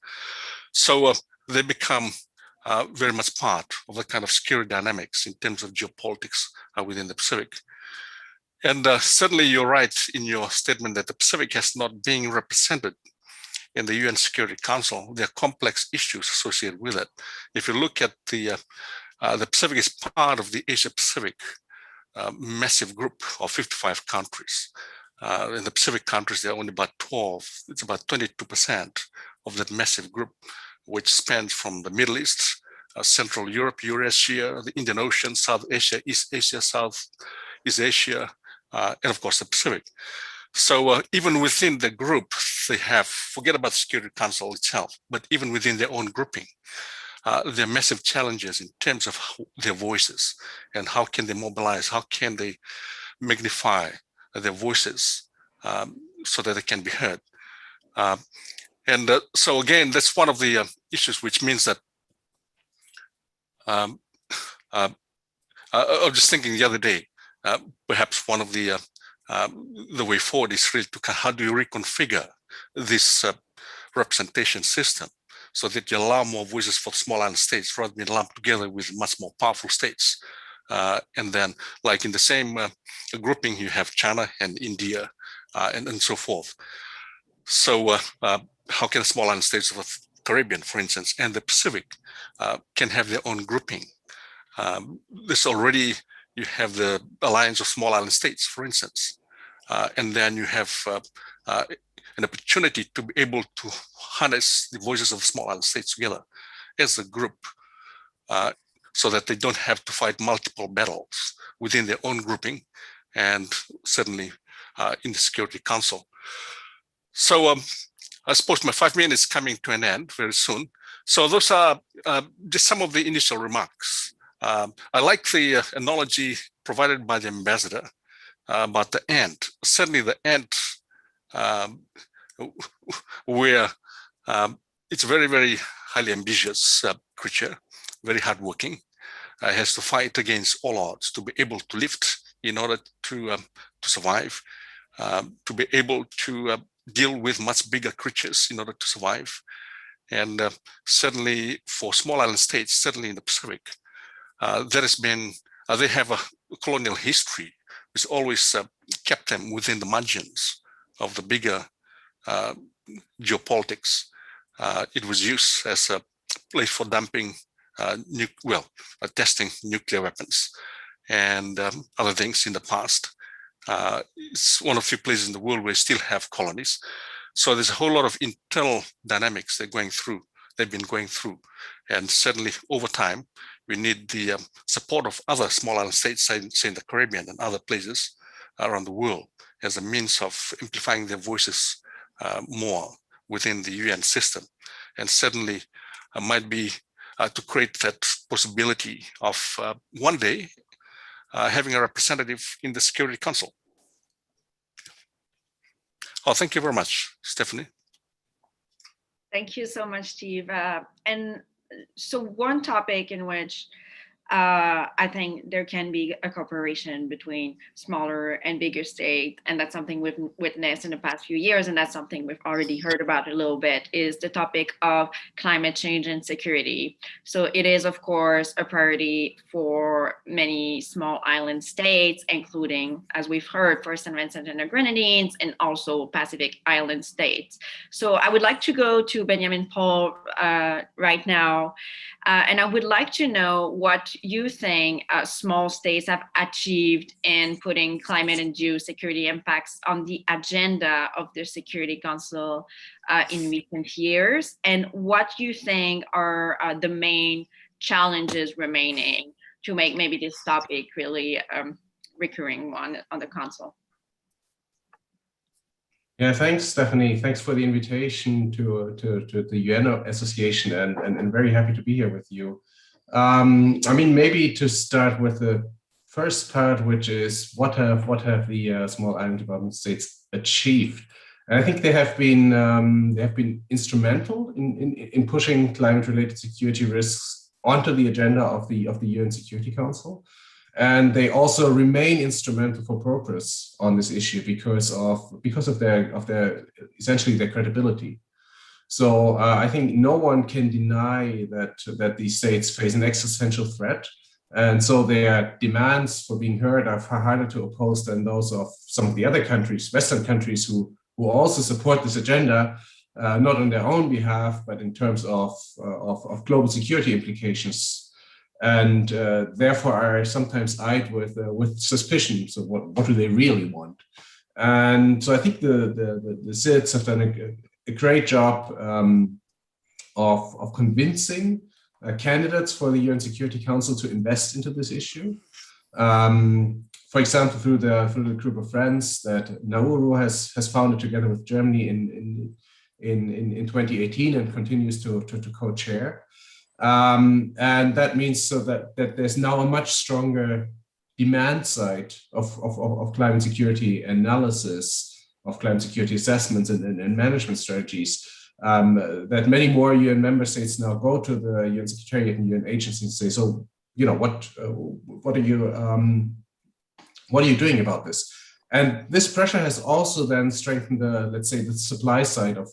So they become very much part of the kind of security dynamics in terms of geopolitics within the Pacific. And certainly you're right in your statement that the Pacific has not been represented in the UN Security Council. There are complex issues associated with it. If you look at the Pacific is part of the Asia Pacific massive group of 55 countries. In the Pacific countries, there are only about 12. It's about 22% of that massive group, which spans from the Middle East, Central Europe, Eurasia, the Indian Ocean, South Asia, East Asia, Southeast Asia, and of course the Pacific. So even within the group, they have, forget about the Security Council itself, but even within their own grouping, there are massive challenges in terms of their voices and how can they mobilize, how can they magnify their voices so that they can be heard. So again, that's one of the issues, which means that I was just thinking the other day, perhaps one of the way forward is really to how do you reconfigure this representation system so that you allow more voices for small island states rather than lumped together with much more powerful states. And then, like in the same grouping, you have China and India and so forth. So how can the small island states of the Caribbean, for instance, and the Pacific can have their own grouping? This already, you have the Alliance of Small Island States, for instance, and then you have an opportunity to be able to harness the voices of small island states together as a group so that they don't have to fight multiple battles within their own grouping and certainly in the Security Council. So I suppose my 5 minutes is coming to an end very soon. So those are just some of the initial remarks. I like the analogy provided by the ambassador about the ant. Certainly the ant, where it's a very, very highly ambitious creature, very hardworking, has to fight against all odds to be able to lift in order to survive, to be able to deal with much bigger creatures in order to survive. And certainly for small island states, certainly in the Pacific, there has been, they have a colonial history which always kept them within the margins of the bigger geopolitics. It was used as a place for dumping, testing nuclear weapons and other things in the past. It's one of the few places in the world where we still have colonies. So there's a whole lot of internal dynamics they've been going through. And certainly over time, we need the support of other small island states, say in the Caribbean and other places around the world as a means of amplifying their voices more within the UN system. And certainly might be to create that possibility of one day having a representative in the Security Council. Oh, thank you very much, Stephanie. Thank you so much, Steve. And so one topic in which I think there can be a cooperation between smaller and bigger states, and that's something we've witnessed in the past few years, and that's something we've already heard about a little bit, is the topic of climate change and security. So it is, of course, a priority for many small island states, including, as we've heard, for St. Vincent and the Grenadines, and also Pacific Island states. So I would like to go to Benjamin Paul right now. And I would like to know what you think small states have achieved in putting climate-induced security impacts on the agenda of the Security Council in recent years, and what you think are the main challenges remaining to make maybe this topic really recurring one on the Council. Yeah, thanks, Stephanie. Thanks for the invitation to the UN Association, and very happy to be here with you. I mean, maybe to start with the first part, which is what have the small island development states achieved? And I think they have been instrumental in pushing climate-related security risks onto the agenda of the UN Security Council. And they also remain instrumental for progress on this issue because of their essentially their credibility. So I think no one can deny that these states face an existential threat, and so their demands for being heard are far harder to oppose than those of some of the other countries, Western countries, who also support this agenda, not on their own behalf, but in terms of global security implications. And therefore are sometimes eyed with suspicion. So what do they really want? And so I think the SIDS have done a great job of convincing candidates for the UN Security Council to invest into this issue. For example, through the group of friends that Nauru has founded together with Germany in 2018 and continues to co-chair. And that means so that there's now a much stronger demand side of climate security analysis, of climate security assessments and management strategies, that many more UN member states now go to the UN Secretariat and UN agencies and say, so, you know, what are you doing about this? And this pressure has also then strengthened let's say, the supply side of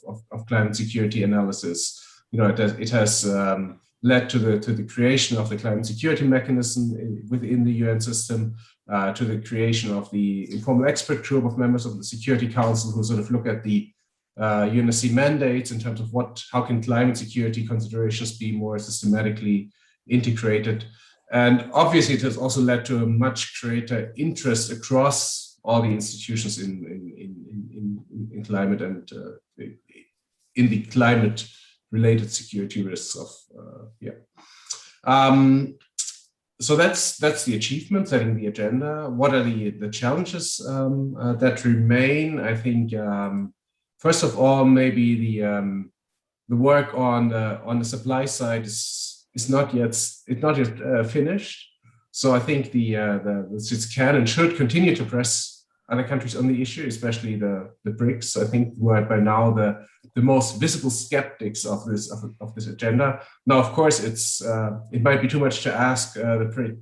climate security analysis. You know, it has led to the creation of the climate security mechanism within the UN system, to the creation of the informal expert group of members of the Security Council who sort of look at the UNSC mandates in terms of how can climate security considerations be more systematically integrated. And obviously, it has also led to a much greater interest across all the institutions in climate and in the climate-related security risks of So that's the achievement, setting the agenda. What are the challenges that remain? I think first of all, maybe the work on the supply side is not yet finished. So I think the SIDS can and should continue to press other countries on the issue, especially the BRICS. I think we're by now the most visible skeptics of this agenda. Now, of course, it might be too much to ask the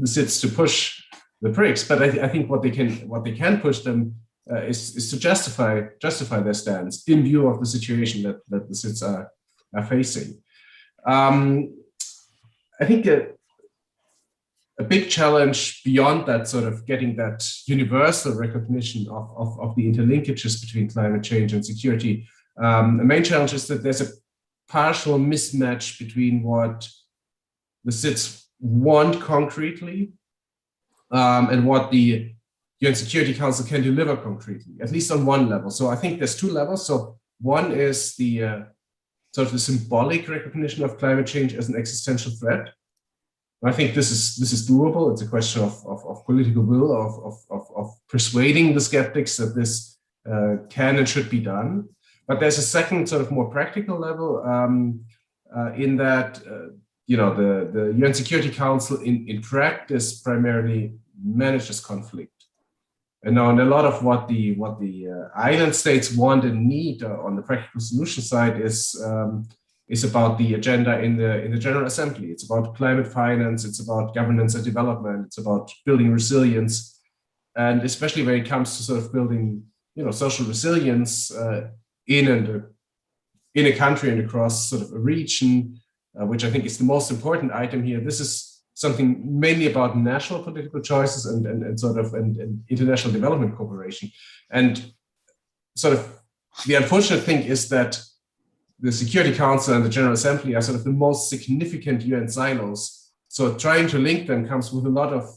SIDS to push the BRICS, but I think what they can push them is to justify their stance in view of the situation that the SIDS are facing. I think a big challenge beyond that, sort of getting that universal recognition of the interlinkages between climate change and security, the main challenge is that there's a partial mismatch between what the SIDS want concretely and what the UN Security Council can deliver concretely, at least on one level. So I think there's two levels. So one is the sort of the symbolic recognition of climate change as an existential threat. I think this is doable. It's a question of political will, of persuading the skeptics that this can and should be done. But there's a second sort of more practical level in that the UN Security Council in practice primarily manages conflict. And now, and a lot of what the island states want and need on the practical solution side is is about the agenda in the General Assembly. It's about climate finance, it's about governance and development, it's about building resilience. And especially when it comes to sort of building, social resilience in a country and across sort of a region, which I think is the most important item here. This is something mainly about national political choices and international development cooperation. And sort of the unfortunate thing is that the Security Council and the General Assembly are sort of the most significant UN silos. So trying to link them comes with a lot of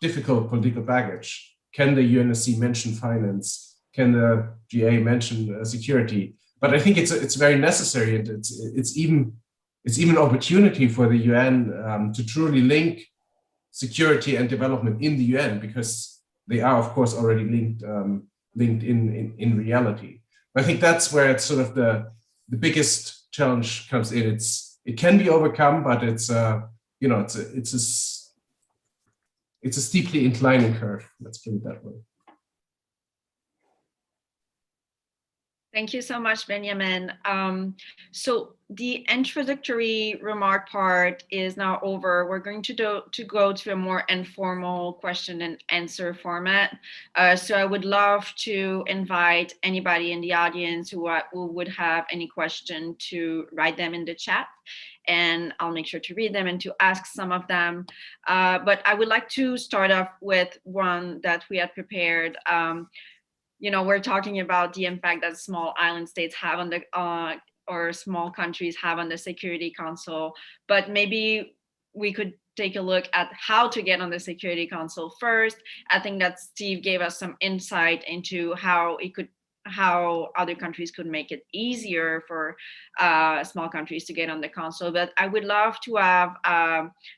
difficult political baggage. Can the UNSC mention finance? Can the GA mention security? But I think it's very necessary, and it's even an opportunity for the UN to truly link security and development in the UN, because they are, of course, already linked in reality. But I think that's where it's sort of the biggest challenge comes in. It can be overcome, but it's a steeply inclining curve. Let's put it that way. Thank you so much, Benjamin. So the introductory remark part is now over. We're going to go to a more informal question and answer format. So I would love to invite anybody in the audience who would have any question to write them in the chat, and I'll make sure to read them and to ask some of them. But I would like to start off with one that we had prepared. We're talking about the impact that small island states have on the or small countries have on the Security Council, but maybe we could take a look at how to get on the Security Council first. I think that Steve gave us some insight into how other countries could make it easier for small countries to get on the council. But I would love to have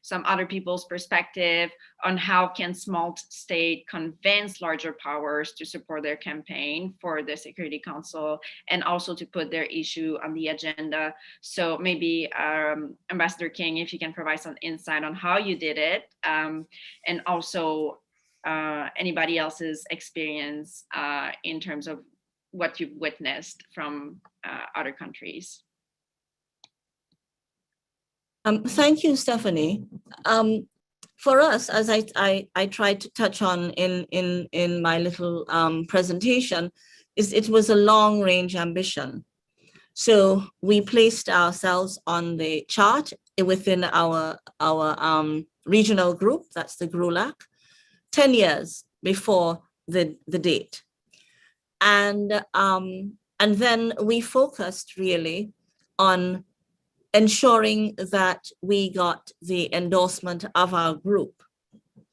some other people's perspective on how can small state convince larger powers to support their campaign for the Security Council, and also to put their issue on the agenda. So maybe Ambassador King, if you can provide some insight on how you did it, and also anybody else's experience in terms of what you've witnessed from other countries. Thank you, Stephanie. For us, as I tried to touch on in my little presentation, it was a long-range ambition. So we placed ourselves on the chart within our regional group, that's the GRULAC, 10 years before the date. And then we focused really on ensuring that we got the endorsement of our group,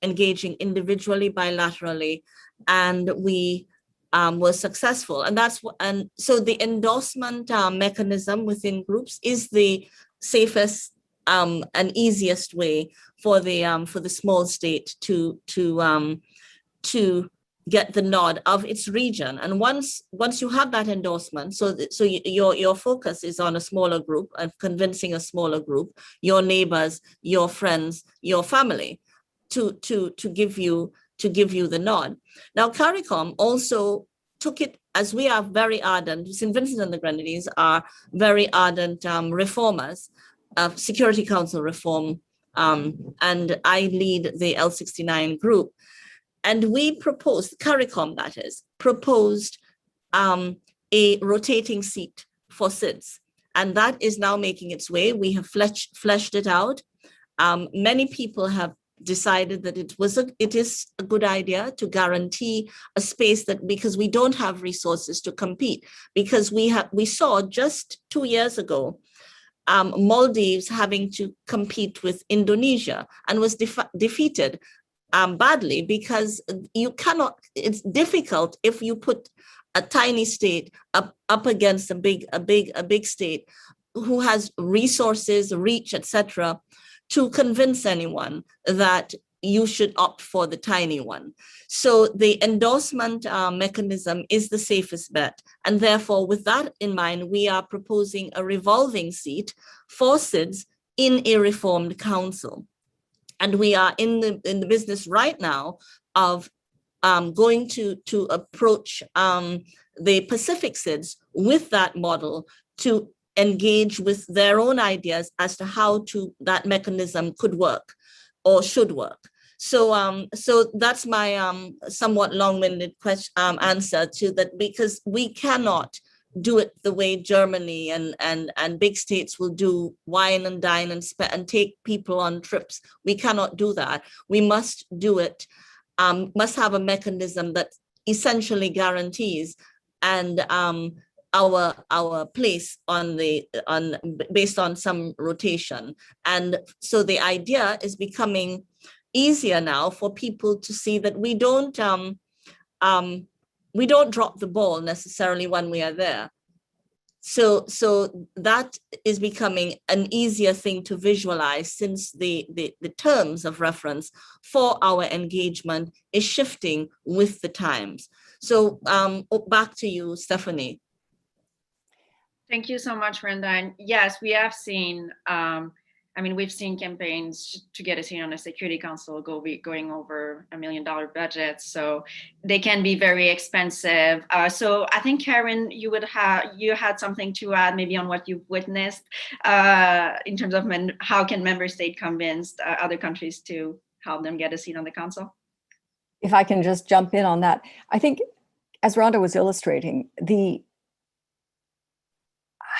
engaging individually, bilaterally, and we were successful. And so the endorsement mechanism within groups is the safest and easiest way for the small state to get the nod of its region. And once you have that endorsement, so your focus is on a smaller group and convincing a smaller group, your neighbors, your friends, your family, to give you the nod. Now, CARICOM also took it, as we are very ardent, St. Vincent and the Grenadines are very ardent reformers of Security Council reform, and I lead the L69 group. And we proposed, CARICOM that is, proposed a rotating seat for SIDS. And that is now making its way. We have fleshed it out. Many people have decided that it is a good idea to guarantee a space, that because we don't have resources to compete, because we saw just 2 years ago Maldives having to compete with Indonesia and was defeated badly, because you cannot, it's difficult if you put a tiny state up against a big state who has resources, reach, etc., to convince anyone that you should opt for the tiny one. So the endorsement mechanism is the safest bet. And therefore, with that in mind, we are proposing a revolving seat for SIDS in a reformed council. And we are in the business right now of going to approach the Pacific SIDS with that model to engage with their own ideas as to how that mechanism could work or should work. So so that's my somewhat long-winded answer to that, because we cannot do it the way Germany and big states will do, wine and dine and take people on trips. We cannot do that. We must do it, must have a mechanism that essentially guarantees and our place based on some rotation. And so the idea is becoming easier now for people to see that we don't drop the ball necessarily when we are there. So that is becoming an easier thing to visualize, since the terms of reference for our engagement is shifting with the times. So back to you, Stephanie. Thank you so much, Brenda. And yes, we have seen, we've seen campaigns to get a seat on the Security Council going over $1 million budgets. So they can be very expensive. So I think, Karen, you had something to add maybe on what you've witnessed in terms of how can member state convince other countries to help them get a seat on the council? If I can just jump in on that. I think, as Rhonda was illustrating,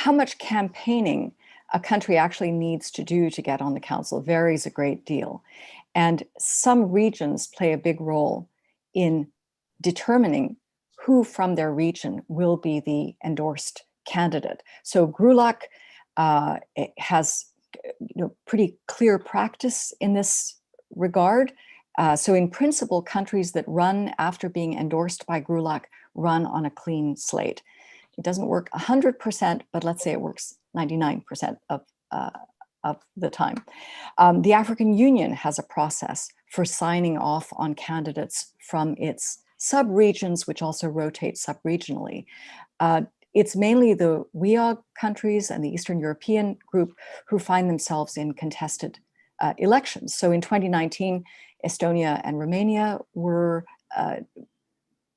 how much campaigning a country actually needs to do to get on the council varies a great deal. And some regions play a big role in determining who from their region will be the endorsed candidate. So GRULAC has pretty clear practice in this regard. So in principle, countries that run after being endorsed by GRULAC run on a clean slate. It doesn't work 100%, but let's say it works 99% of the time. The African Union has a process for signing off on candidates from its sub-regions, which also rotate sub-regionally. It's mainly the WEOG countries and the Eastern European group who find themselves in contested elections. So in 2019, Estonia and Romania were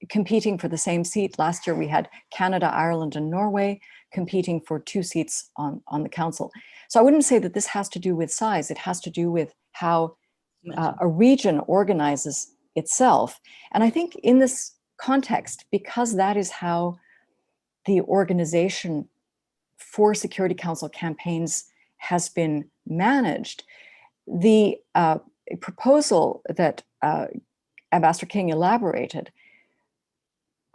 competing for the same seat. Last year, we had Canada, Ireland, and Norway competing for 2 seats on the council. So I wouldn't say that this has to do with size. It has to do with how a region organizes itself. And I think in this context, because that is how the organization for Security Council campaigns has been managed, the proposal that Ambassador King elaborated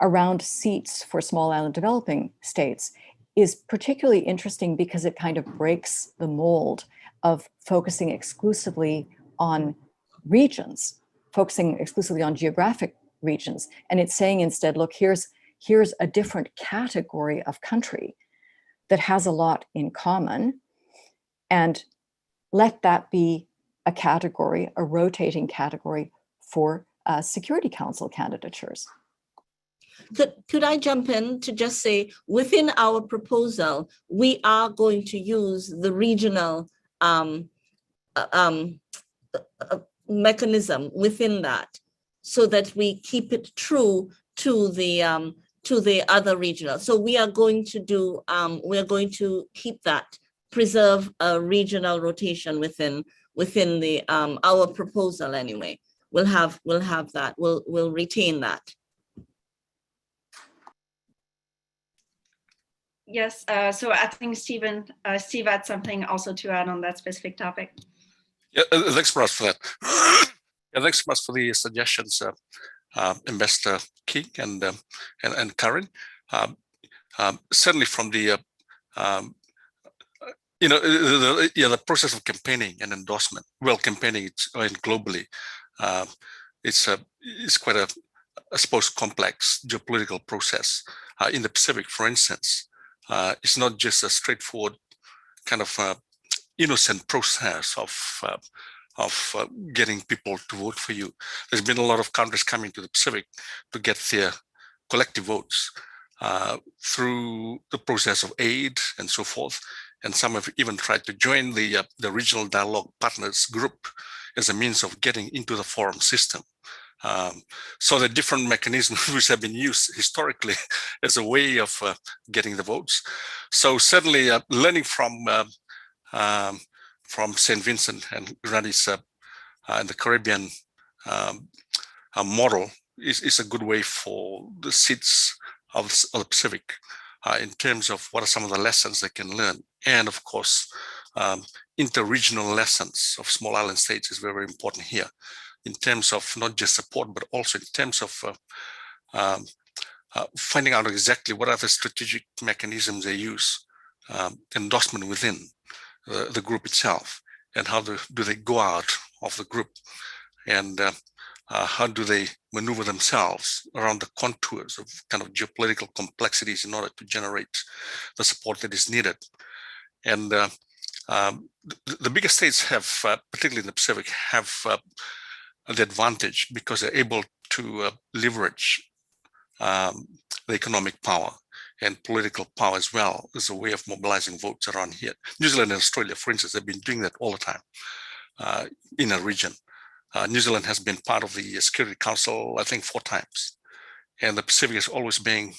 around seats for small island developing states is particularly interesting because it kind of breaks the mold of focusing exclusively on regions, focusing exclusively on geographic regions. And it's saying instead, look, here's a different category of country that has a lot in common, and let that be a category, a rotating category for Security Council candidatures. Could I jump in to just say, within our proposal, we are going to use the regional mechanism within that, so that we keep it true to the other regional. So we are going to do, we are going to keep that, preserve a regional rotation within the our proposal anyway. We'll have that. We'll retain that. Yes, so I think Steve had something also to add on that specific topic. Yeah, thanks so much for that. Yeah, thanks so much for the suggestions, Ambassador King and Karen. Certainly from the the process of campaigning and endorsement. Well, campaigning globally, it's quite a, I suppose, complex geopolitical process. In the Pacific, for instance, it's not just a straightforward kind of innocent process of getting people to vote for you. There's been a lot of countries coming to the Pacific to get their collective votes through the process of aid and so forth. And some have even tried to join the Regional Dialogue Partners Group as a means of getting into the forum system. So the different mechanisms which have been used historically as a way of getting the votes. So certainly learning from St. Vincent and Grenadines and the Caribbean model is a good way for the seats of the Pacific in terms of what are some of the lessons they can learn. And of course, inter-regional lessons of small island states is very, very important here in terms of not just support, but also in terms of finding out exactly what are the strategic mechanisms they use, endorsement within the group itself, and how do they go out of the group, and how do they maneuver themselves around the contours of kind of geopolitical complexities in order to generate the support that is needed. And the bigger states have, particularly in the Pacific, have the advantage because they're able to leverage the economic power and political power as well as a way of mobilizing votes around here. New Zealand and Australia, for instance, have been doing that all the time in a region. New Zealand has been part of the Security Council, I think, 4 times. And the Pacific has always been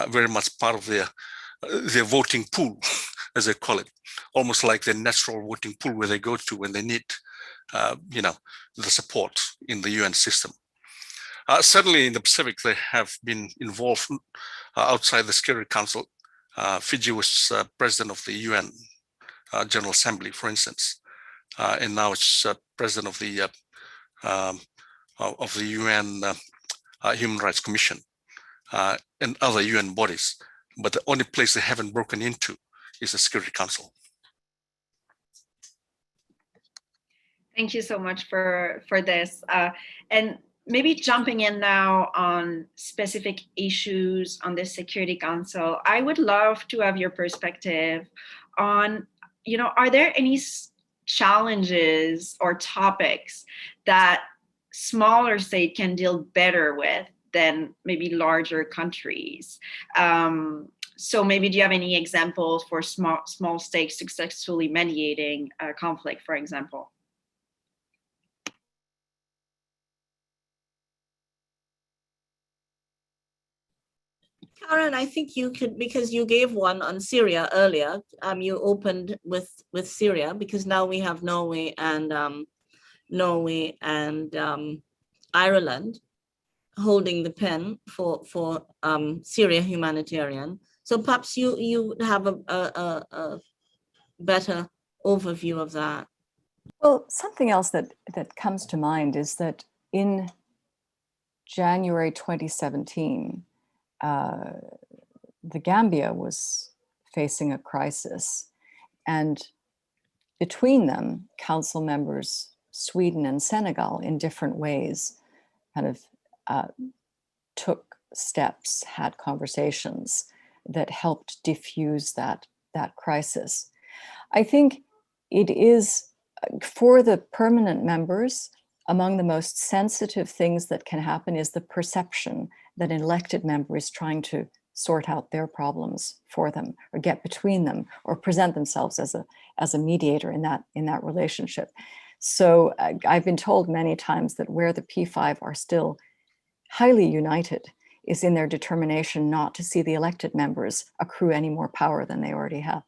very much part of their voting pool, as they call it, almost like their natural voting pool where they go to when they need, the support in the UN system. Certainly in the Pacific, they have been involved outside the Security Council. Fiji was president of the UN General Assembly, for instance, and now it's president of the UN Human Rights Commission and other UN bodies. But the only place they haven't broken into is the Security Council. Thank you so much for this. And maybe jumping in now on specific issues on the Security Council, I would love to have your perspective on, are there any challenges or topics that smaller states can deal better with than maybe larger countries? So maybe do you have any examples for small states successfully mediating conflict, for example? Karen, I think you could, because you gave one on Syria earlier. You opened with Syria because now we have Norway and Ireland holding the pen for Syria humanitarian. So perhaps you have a better overview of that. Well, something else that comes to mind is that in January 2017, the Gambia was facing a crisis, and between them, council members, Sweden and Senegal, in different ways, kind of took steps, had conversations that helped diffuse that crisis. I think it is, for the permanent members, among the most sensitive things that can happen is the perception that an elected member is trying to sort out their problems for them, or get between them, or present themselves as a mediator in that relationship. So I've been told many times that where the P5 are still highly united is in their determination not to see the elected members accrue any more power than they already have.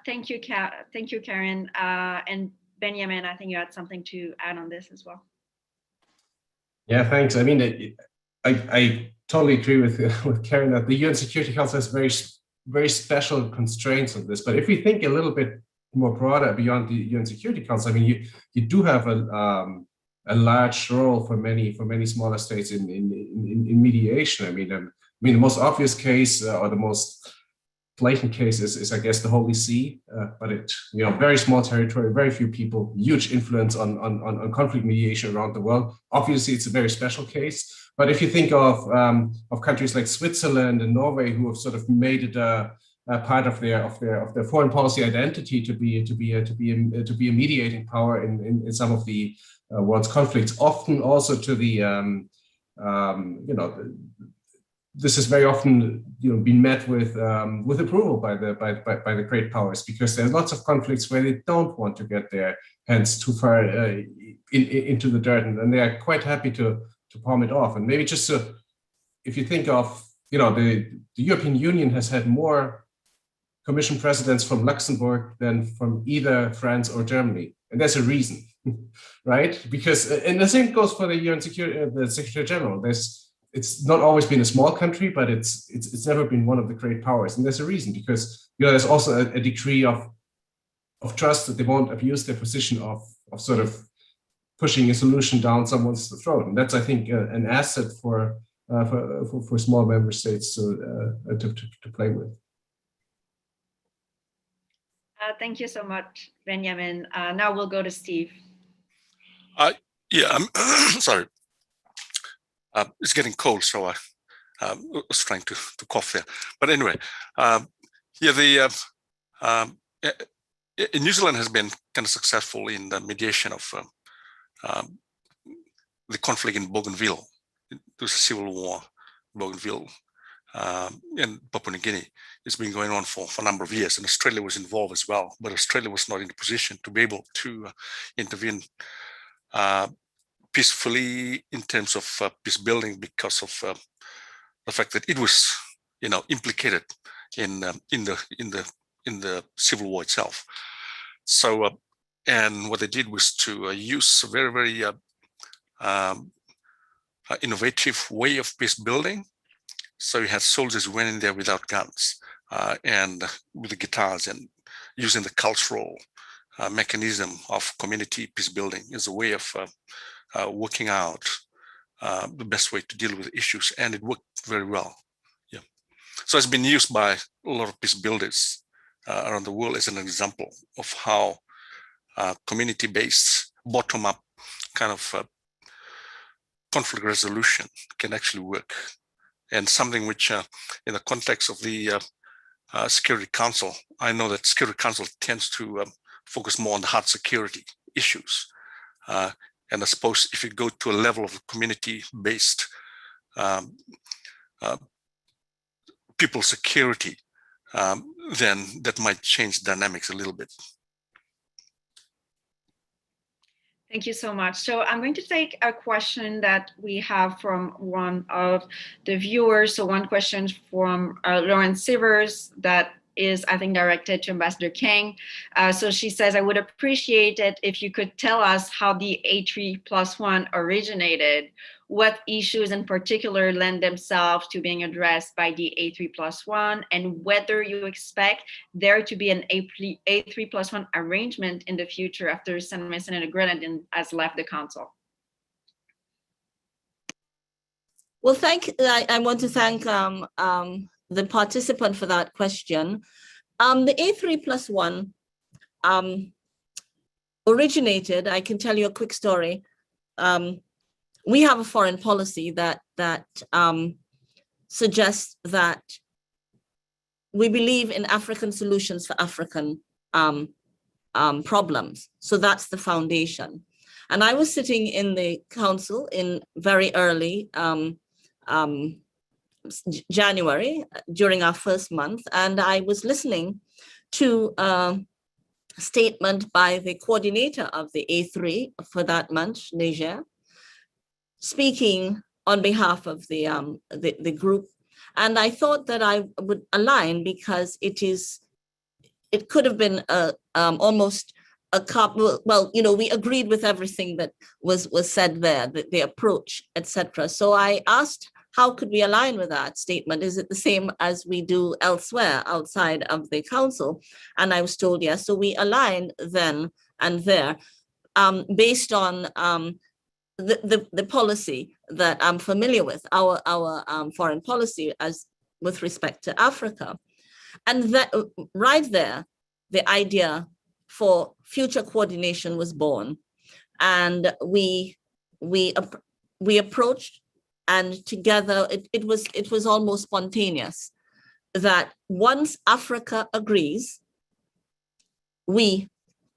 Thank you, Karen. And Benjamin, I think you had something to add on this as well. Yeah, thanks. I mean, I totally agree with Karen that the UN Security Council has very special constraints on this. But if we think a little bit more broader beyond the UN Security Council, I mean, you do have a large role for many smaller states in mediation. I mean, the most obvious case or the most blatant case is I guess the Holy See, but it very small territory, very few people, huge influence on conflict mediation around the world. Obviously, it's a very special case. But if you think of countries like Switzerland and Norway, who have sort of made it a part of their foreign policy identity to be a mediating power in some of the world's conflicts, often also to the this has very often been met with approval by the great powers, because there's lots of conflicts where they don't want to get their hands too far into the dirt, and they are quite happy to palm it off. And maybe just if you think of, the European Union has had more Commission presidents from Luxembourg than from either France or Germany, and there's a reason, right? Because and the same goes for the UN the Secretary General. It's not always been a small country, but it's never been one of the great powers, and there's a reason, because there's also a degree of trust that they won't abuse their position of sort of pushing a solution down someone's throat, and that's, I think, an asset for small member states to play with. Thank you so much, Benjamin. Now we'll go to Steve. Yeah, I'm sorry. It's getting cold, so I was trying to cough there. But anyway, New Zealand has been kind of successful in the mediation of the conflict in Bougainville. There's a civil war, Bougainville, in Papua New Guinea. It's been going on for a number of years, and Australia was involved as well, but Australia was not in a position to be able to intervene peacefully in terms of peace building, because of the fact that it was, implicated in the civil war itself. So, and what they did was to use a very, very innovative way of peace building. So you had soldiers who went in there without guns and with the guitars, and using the cultural mechanism of community peace building as a way of working out the best way to deal with issues, and it worked very well. Yeah, so it's been used by a lot of peace builders around the world as an example of how community-based, bottom-up kind of conflict resolution can actually work, and something which, in the context of the Security Council, I know that Security Council tends to focus more on the hard security issues. And I suppose if you go to a level of community-based people security, then that might change dynamics a little bit. Thank you so much. So I'm going to take a question that we have from one of the viewers. So one question from Lauren Sivers that is, I think, directed to Ambassador King. So she says, I would appreciate it if you could tell us how the A3+1 originated, what issues in particular lend themselves to being addressed by the A3+1, and whether you expect there to be an A3+1 arrangement in the future after Saint Vincent and the Grenadines has left the Council. Well, I want to thank the participant for that question. The A3+1 originated, I can tell you a quick story. We have a foreign policy that suggests that we believe in African solutions for African problems. So that's the foundation. And I was sitting in the council in very early January during our first month, and I was listening to a statement by the coordinator of the A3 for that month, Niger, speaking on behalf of the group. And I thought that I would align because it could have been almost a couple, well, we agreed with everything that was said there, the approach, etc. So I asked, how could we align with that statement? Is it the same as we do elsewhere outside of the council? And I was told yes. So we aligned then and there based on the policy that I'm familiar with, our foreign policy as with respect to Africa. And that right there, the idea for future coordination was born. And we approached, and together it was almost spontaneous that once Africa agrees, we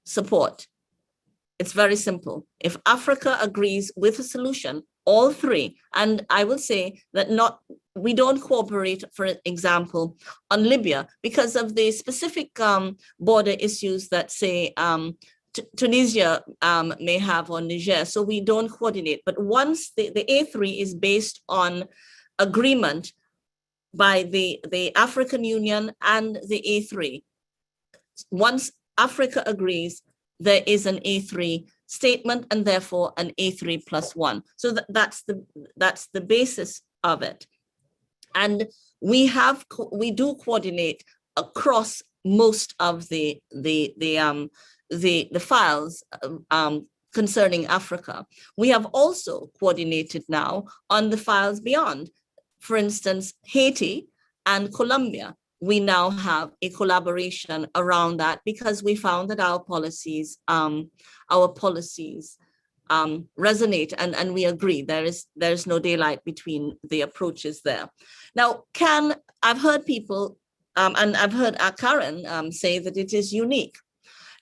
support. It's very simple. If Africa agrees with a solution, all three, and I will say that we don't cooperate, for example, on Libya because of the specific border issues that say Tunisia may have, or Niger, so we don't coordinate. But once the A3 is based on agreement by the African Union and the A3, once Africa agrees, there is an A3 statement and therefore an A3+1. So that's the basis of it. And we do coordinate across most of the files concerning Africa. We have also coordinated now on the files beyond. For instance, Haiti and Colombia. We now have a collaboration around that because we found that our policies resonate, and we agree there's no daylight between the approaches there. Now, I've heard people, and I've heard Karen say that it is unique.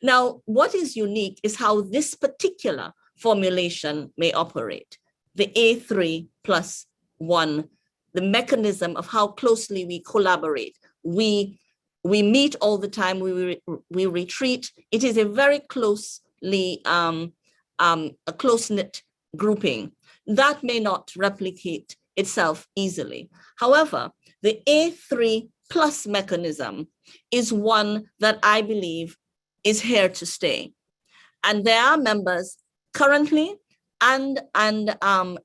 Now, what is unique is how this particular formulation may operate. The A3+1, the mechanism of how closely we collaborate. We meet all the time, we retreat. It is a very closely, a close-knit grouping that may not replicate itself easily. However, the A3+ mechanism is one that I believe is here to stay. And there are members currently and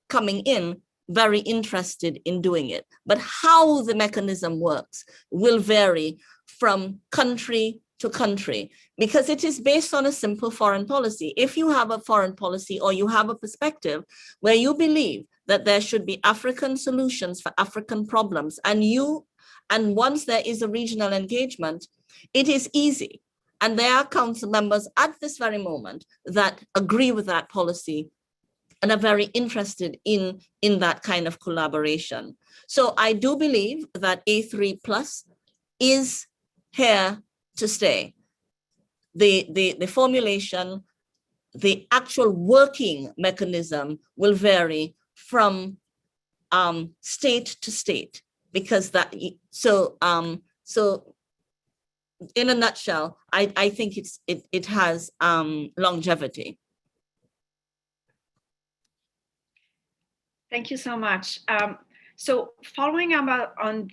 coming in very interested in doing it. But how the mechanism works will vary from country to country because it is based on a simple foreign policy. If you have a foreign policy or you have a perspective where you believe that there should be African solutions for African problems, and once there is a regional engagement, it is easy. And there are council members at this very moment that agree with that policy and are very interested in that kind of collaboration. So I do believe that A3+ is here to stay. The formulation, the actual working mechanism will vary from state to state, because so in a nutshell, I think it has longevity. Thank you so much. So following up on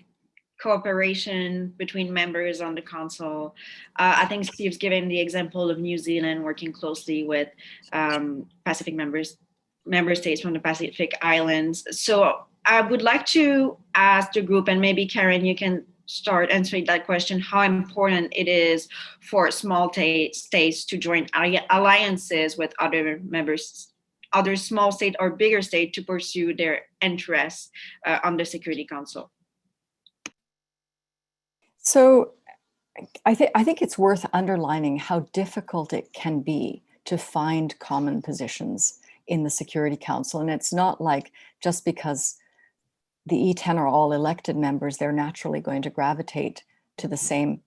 cooperation between members on the council, I think Steve's given the example of New Zealand working closely with Pacific member states from the Pacific Islands. So I would like to ask the group, and maybe Karen, you can start answering that question, how important it is for small states to join alliances with other members, other small state or bigger state, to pursue their interests on the Security Council. So I think it's worth underlining how difficult it can be to find common positions in the Security Council. And it's not like just because the E10 are all elected members, they're naturally going to gravitate to the same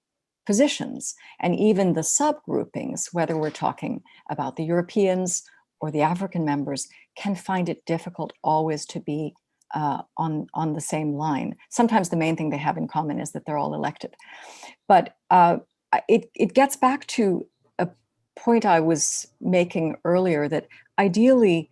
positions. And even the subgroupings, whether we're talking about the Europeans or the African members, can find it difficult always to be on the same line. Sometimes the main thing they have in common is that they're all elected. But it gets back to a point I was making earlier, that ideally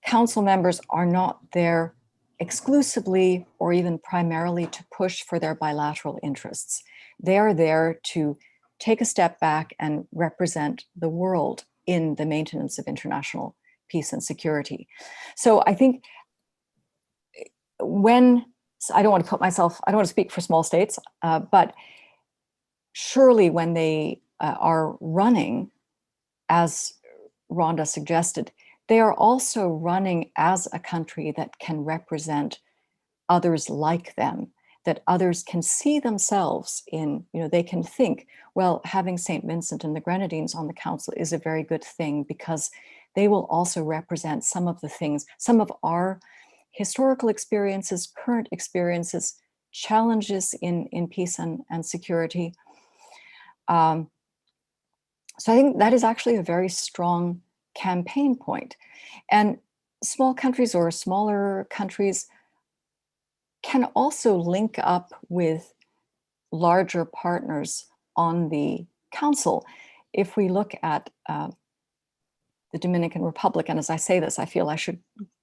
council members are not there exclusively or even primarily to push for their bilateral interests. They are there to take a step back and represent the world in the maintenance of international peace and security. So I think I don't want to speak for small states, but surely when they are running, as Rhonda suggested, they are also running as a country that can represent others like them, that others can see themselves in, they can think, well, having St. Vincent and the Grenadines on the council is a very good thing, because they will also represent some of the things, some of our historical experiences, current experiences, challenges in peace and security. So I think that is actually a very strong campaign point. And small countries or smaller countries can also link up with larger partners on the council. if we look at the Dominican Republic, and as I say this, I feel I should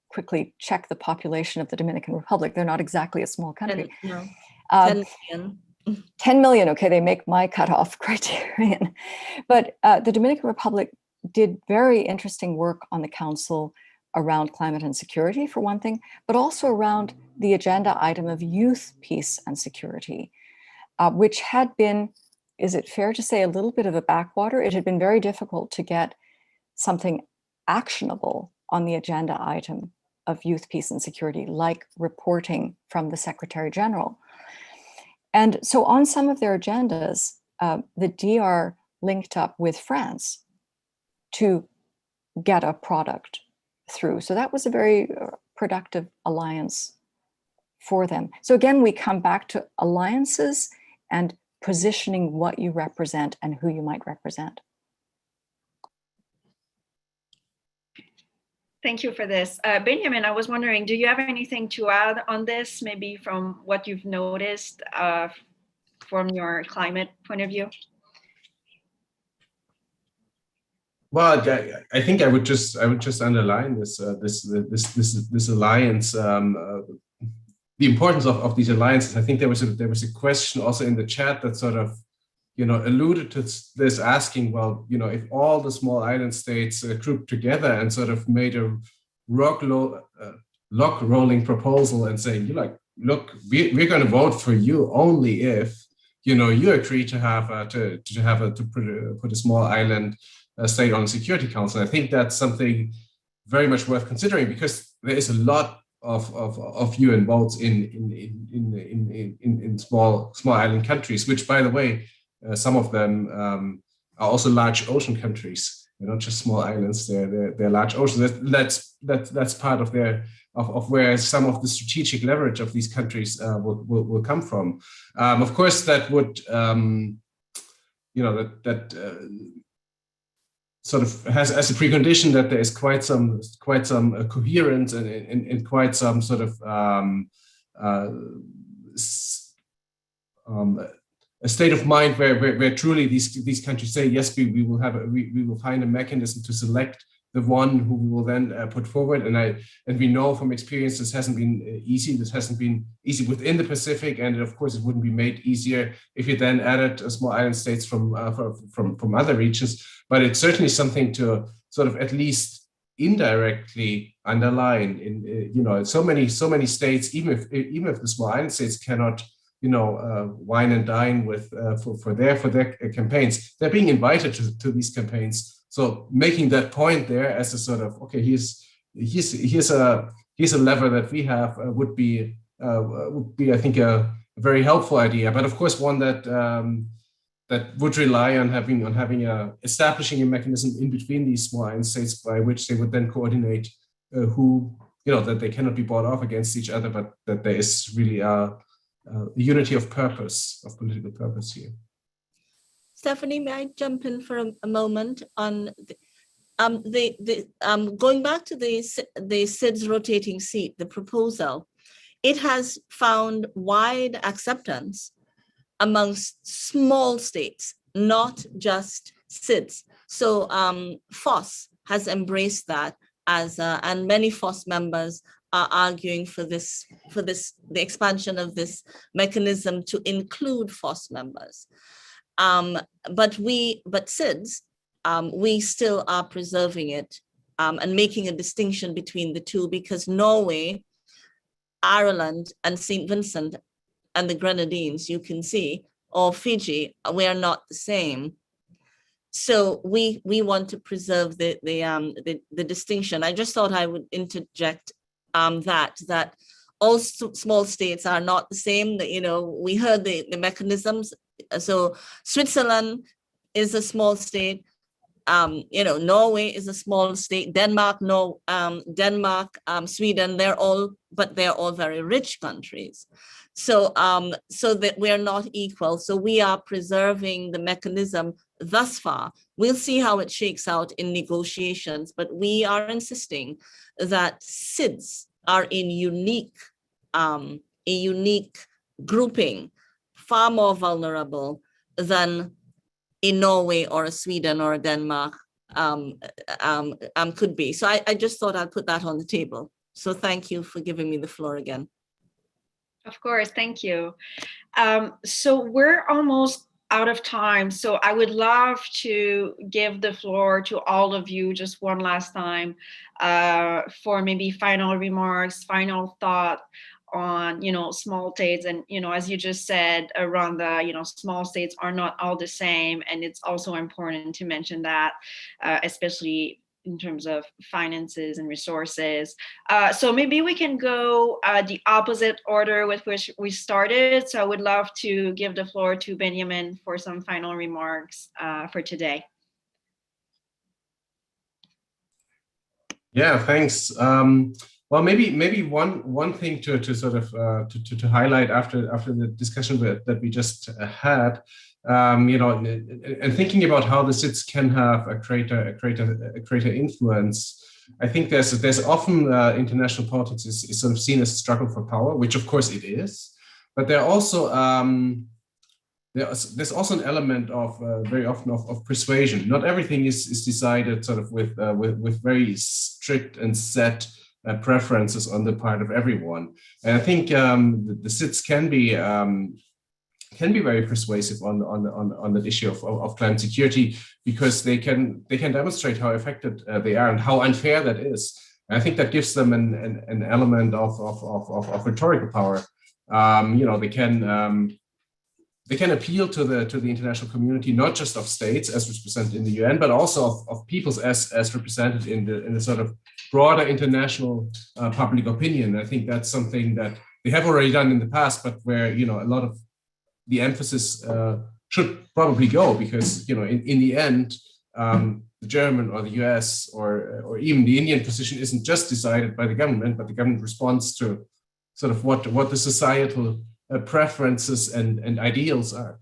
quickly check the population of the Dominican Republic. They're not exactly a small country. 10 million. 10 million, okay, they make my cutoff criterion. But the Dominican Republic did very interesting work on the Council around climate and security, for one thing, but also around the agenda item of youth, peace, and security, which had been, is it fair to say, a little bit of a backwater? It had been very difficult to get something actionable on the agenda item of youth, peace, and security, like reporting from the Secretary General. And so on some of their agendas, the DR linked up with France to get a product through. So that was a very productive alliance for them. So again, we come back to alliances and positioning what you represent and who you might represent. Thank you for this. Benjamin, I was wondering, do you have anything to add on this, maybe from what you've noticed from your climate point of view? Well, I think I would just underline this alliance, the importance of these alliances. I think there was a question also in the chat that sort of, you know, alluded to this, asking, well, you know, if all the small island states grouped together and sort of made a lock rolling proposal and saying, you like, look, we're going to vote for you only if, you know, you agree to have to put a small island state on the Security Council. I think that's something very much worth considering, because there is a lot of UN votes in small island countries, which, by the way, some of them are also large ocean countries. They're not just small islands; they're large oceans. That's part of where some of the strategic leverage of these countries will come from. Of course, that would sort of has as a precondition that there is quite some coherence and quite some sort of a state of mind where truly these countries say, yes, we will find a mechanism to select the one who we will then put forward. And we know from experience this hasn't been easy. This hasn't been easy within the Pacific, and of course it wouldn't be made easier if you then added small island states from other regions. But it's certainly something to sort of at least indirectly underline. In so many states, even if the small island states cannot, wine and dine with for their campaigns, they're being invited to these campaigns. So making that point there as a sort of, okay, here's a lever that we have would be I think a very helpful idea, but of course one that would rely on establishing a mechanism in between these small island states by which they would then coordinate that they cannot be bought off against each other, but that there is really a unity of purpose, of political purpose here. Stephanie, may I jump in for a moment on going back to the SIDS rotating seat, the proposal? It has found wide acceptance amongst small states, not just SIDS. So FOSS has embraced that and many FOSS members are arguing for the expansion of this mechanism to include FOSS members. But SIDS, we still are preserving it and making a distinction between the two, because Norway, Ireland, and St. Vincent and the Grenadines, you can see, or Fiji, we are not the same. So we want to preserve the distinction. I just thought I would interject that all small states are not the same. We heard the mechanisms. So Switzerland is a small state. Norway is a small state. Denmark, Sweden, they're all very rich countries. So that we are not equal. So we are preserving the mechanism thus far. We'll see how it shakes out in negotiations, but we are insisting that SIDS are in a unique grouping, far more vulnerable than a Norway or a Sweden or a Denmark could be. So I just thought I'd put that on the table. So thank you for giving me the floor again. Of course, thank you. So we're almost out of time. So I would love to give the floor to all of you just one last time for maybe final remarks, final thought on, small states. And, as you just said, around the, small states are not all the same. And it's also important to mention that, especially in terms of finances and resources. So maybe we can go the opposite order with which we started. So I would love to give the floor to Benjamin for some final remarks for today. Yeah, thanks. Well, maybe one thing to sort of to highlight after the discussion that we just had, and thinking about how the SIDS can have a greater influence. I think there's often international politics is sort of seen as a struggle for power, which of course it is, but there also there's also an element of very often of persuasion. Not everything is decided sort of with very strict and set preferences on the part of everyone. And I think the SIDS can be very persuasive on the issue of climate security, because they can demonstrate how effective they are and how unfair that is. And I think that gives them an element of rhetorical power. They can appeal to the international community, not just of states as represented in the UN, but also of peoples as represented in the sort of broader international public opinion. I think that's something that they have already done in the past, but where a lot of the emphasis should probably go, because in the end, the German or the US or even the Indian position isn't just decided by the government, but the government responds to sort of what the societal preferences and ideals are.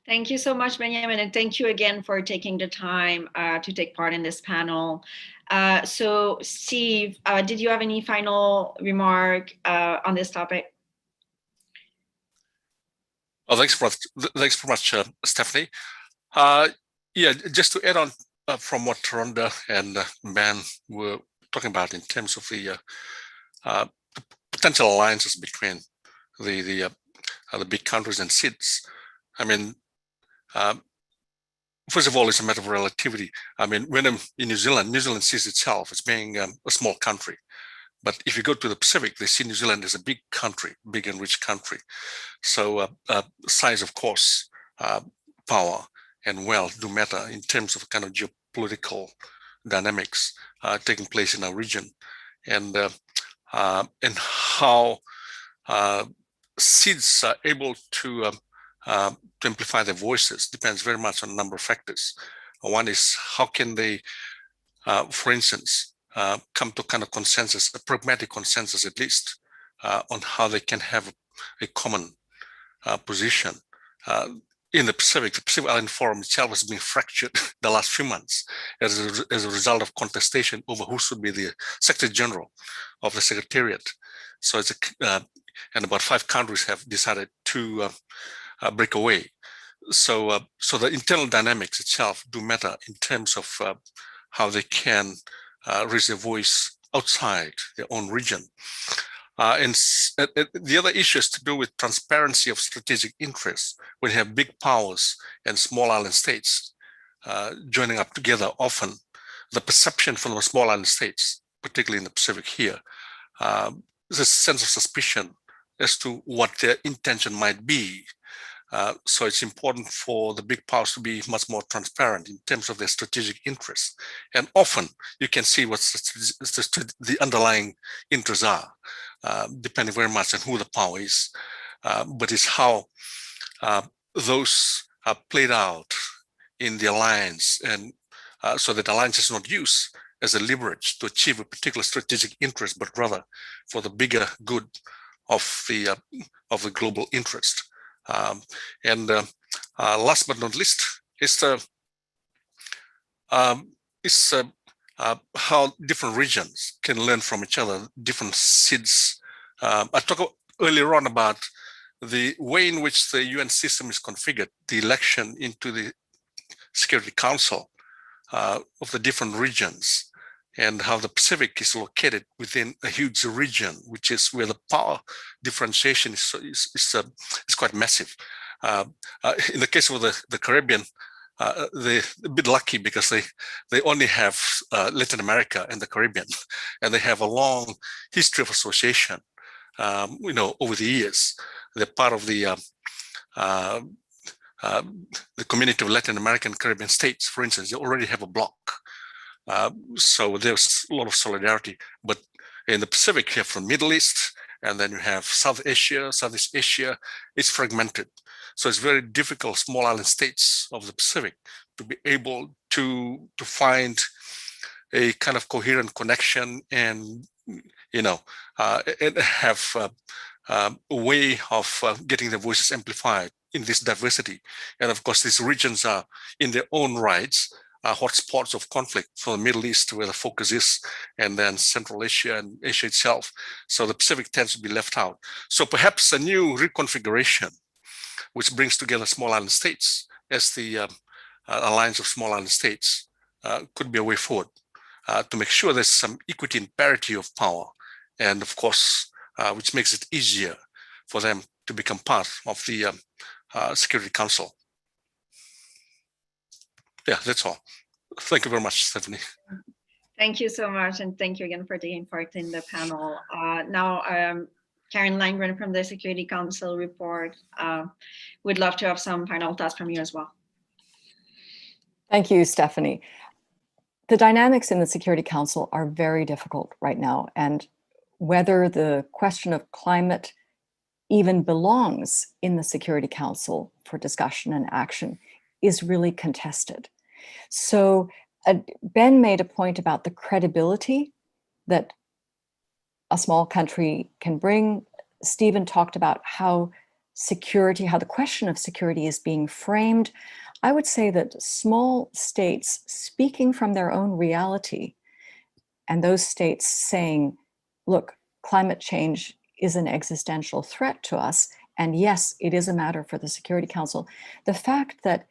Thank you so much, Benjamin, and thank you again for taking the time to take part in this panel. So, Steve, did you have any final remark on this topic? Oh, thanks very much, Stephanie. Yeah, just to add on from what Rhonda and Ben were talking about in terms of the potential alliances between the big countries and SIDS. I mean, first of all, it's a matter of relativity. I mean, when I'm in New Zealand sees itself as being a small country. But if you go to the Pacific, they see New Zealand as a big country, big and rich country. So size, of course, power and wealth do matter in terms of kind of geopolitical dynamics taking place in our region. And how SIDS are able to amplify their voices depends very much on a number of factors. One is how can they, for instance, come to kind of consensus, a pragmatic consensus at least, on how they can have a common position. In the Pacific Island Forum itself has been fractured the last few months as a result of contestation over who should be the Secretary General of the Secretariat. So it's and about 5 countries have decided to break away. So the internal dynamics itself do matter in terms of how they can raise their voice outside their own region. And the other issue is to do with transparency of strategic interests. When you have big powers and small island states joining up together, often the perception from the small island states, particularly in the Pacific here, is a sense of suspicion as to what their intention might be. So it's important for the big powers to be much more transparent in terms of their strategic interests. And often you can see what the underlying interests are, depending very much on who the power is. But it's how those are played out in the alliance, and so that alliance is not used as a leverage to achieve a particular strategic interest, but rather for the bigger good of the global interest. And last but not least is how different regions can learn from each other, different SIDS. I talked earlier on about the way in which the UN system is configured, the election into the Security Council of the different regions, and how the Pacific is located within a huge region, which is where the power differentiation is quite massive. In the case of the Caribbean, they're a bit lucky because they only have Latin America and the Caribbean, and they have a long history of association. Over the years, they're part of the community of Latin American Caribbean states, for instance. They already have a bloc, so there's a lot of solidarity. But in the Pacific, you have the Middle East, and then you have South Asia, Southeast Asia. It's fragmented. So it's very difficult, small island states of the Pacific, to be able to find a kind of coherent connection and, and have a way of getting their voices amplified in this diversity. And of course, these regions are in their own rights, hotspots of conflict for the Middle East, where the focus is, and then Central Asia and Asia itself. So the Pacific tends to be left out. So perhaps a new reconfiguration, which brings together small island states as the alliance of small island states, could be a way forward to make sure there's some equity and parity of power. And of course, which makes it easier for them to become part of the Security Council. Yeah, that's all. Thank you very much, Stephanie. Thank you so much. And thank you again for taking part in the panel. Now, Karen Langren from the Security Council report. We'd love to have some final thoughts from you as well. Thank you, Stephanie. The dynamics in the Security Council are very difficult right now, and whether the question of climate even belongs in the Security Council for discussion and action is really contested. So Ben made a point about the credibility that a small country can bring. Stephen talked about how the question of security is being framed. I would say that small states speaking from their own reality, and those states saying, look, climate change is an existential threat to us, and yes, it is a matter for the Security Council. The fact that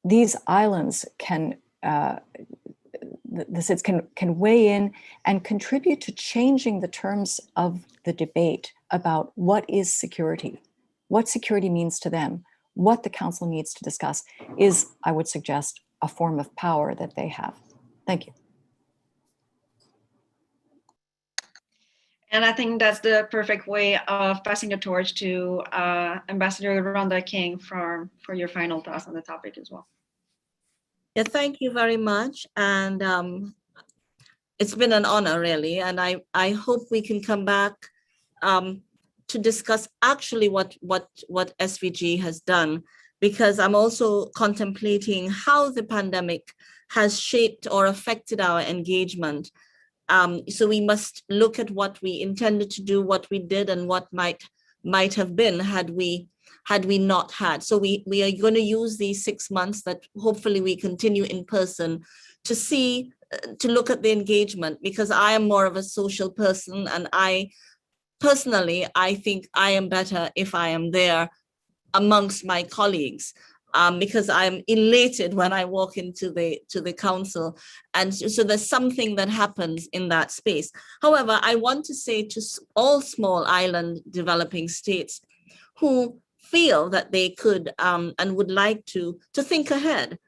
these islands can the states can weigh in and contribute to changing the terms of the debate about what is security, what security means to them, what the council needs to discuss is, I would suggest, a form of power that they have. Thank you. And I think that's the perfect way of passing the torch to Ambassador Rhonda King for your final thoughts on the topic as well. Yeah, thank you very much. And it's been an honor, really. And I hope we can come back to discuss actually what SVG has done, because I'm also contemplating how the pandemic has shaped or affected our engagement. So we must look at what we intended to do, what we did, and what might have been had we not had. So we are going to use these 6 months that hopefully we continue in person to look at the engagement, because I am more of a social person, and I think I am better if I am there amongst my colleagues, because I'm elated when I walk into the council. And so there's something that happens in that space. However, I want to say to all small island developing states who feel that they could and would like to think ahead,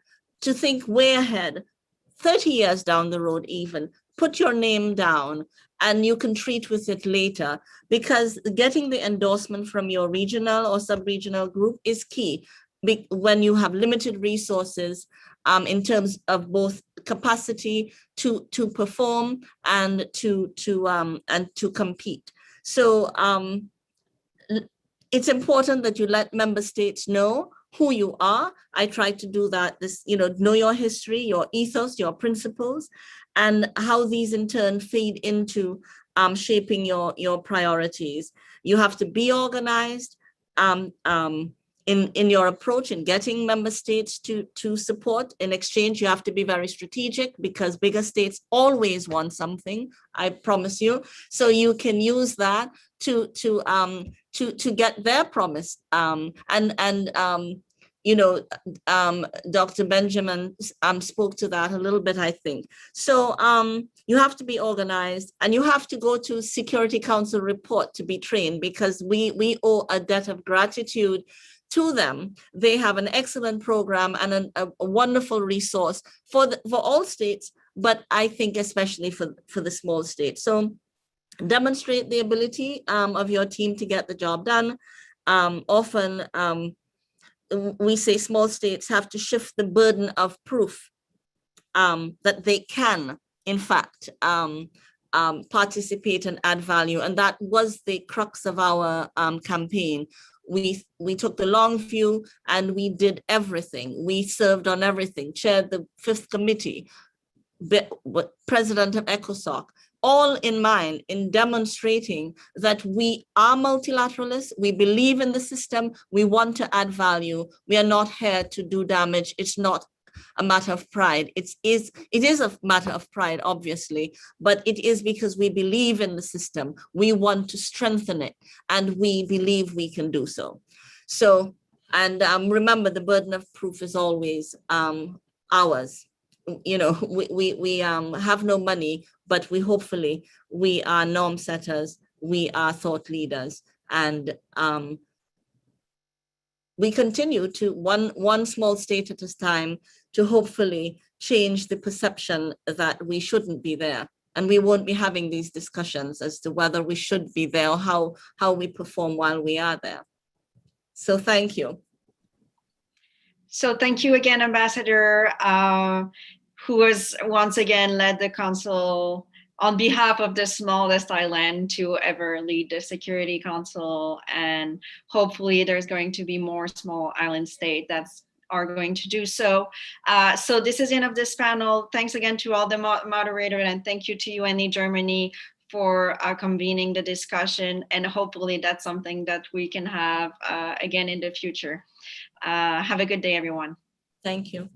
to think way ahead, 30 years down the road even, put your name down and you can treat with it later, because getting the endorsement from your regional or sub-regional group is key when you have limited resources in terms of both capacity to perform and to compete. So it's important that you let member states know who you are. I try to do that, know your history, your ethos, your principles, and how these in turn feed into shaping your priorities. You have to be organized, in your approach in getting member states to support. In exchange, you have to be very strategic because bigger states always want something, I promise you. So you can use that to get their promise. Dr. Benjamin spoke to that a little bit, I think. So you have to be organized, and you have to go to Security Council report to be trained, because we owe a debt of gratitude to them. They have an excellent program and a wonderful resource for all states, but I think especially for the small states. So demonstrate the ability of your team to get the job done. Often we say small states have to shift the burden of proof that they can, in fact, participate and add value. And that was the crux of our campaign. We took the long view and we did everything. We served on everything, chaired the 5th committee, president of ECOSOC, all in mind in demonstrating that we are multilateralists, we believe in the system, we want to add value, we are not here to do damage. It's not a matter of pride. It is a matter of pride, obviously, but it is because we believe in the system. We want to strengthen it, and we believe we can do so. So, and remember, the burden of proof is always ours. You know, we have no money, but we are norm setters, we are thought leaders, and we continue to one small state at a time to hopefully change the perception that we shouldn't be there. And we won't be having these discussions as to whether we should be there or how we perform while we are there. So thank you. So thank you again, Ambassador, who has once again led the Council on behalf of the smallest island to ever lead the Security Council. And hopefully there's going to be more small island states that are going to do so. So this is the end of this panel. Thanks again to all the moderators, and thank you to UNE Germany for convening the discussion. And hopefully that's something that we can have again in the future. Have a good day, everyone. Thank you.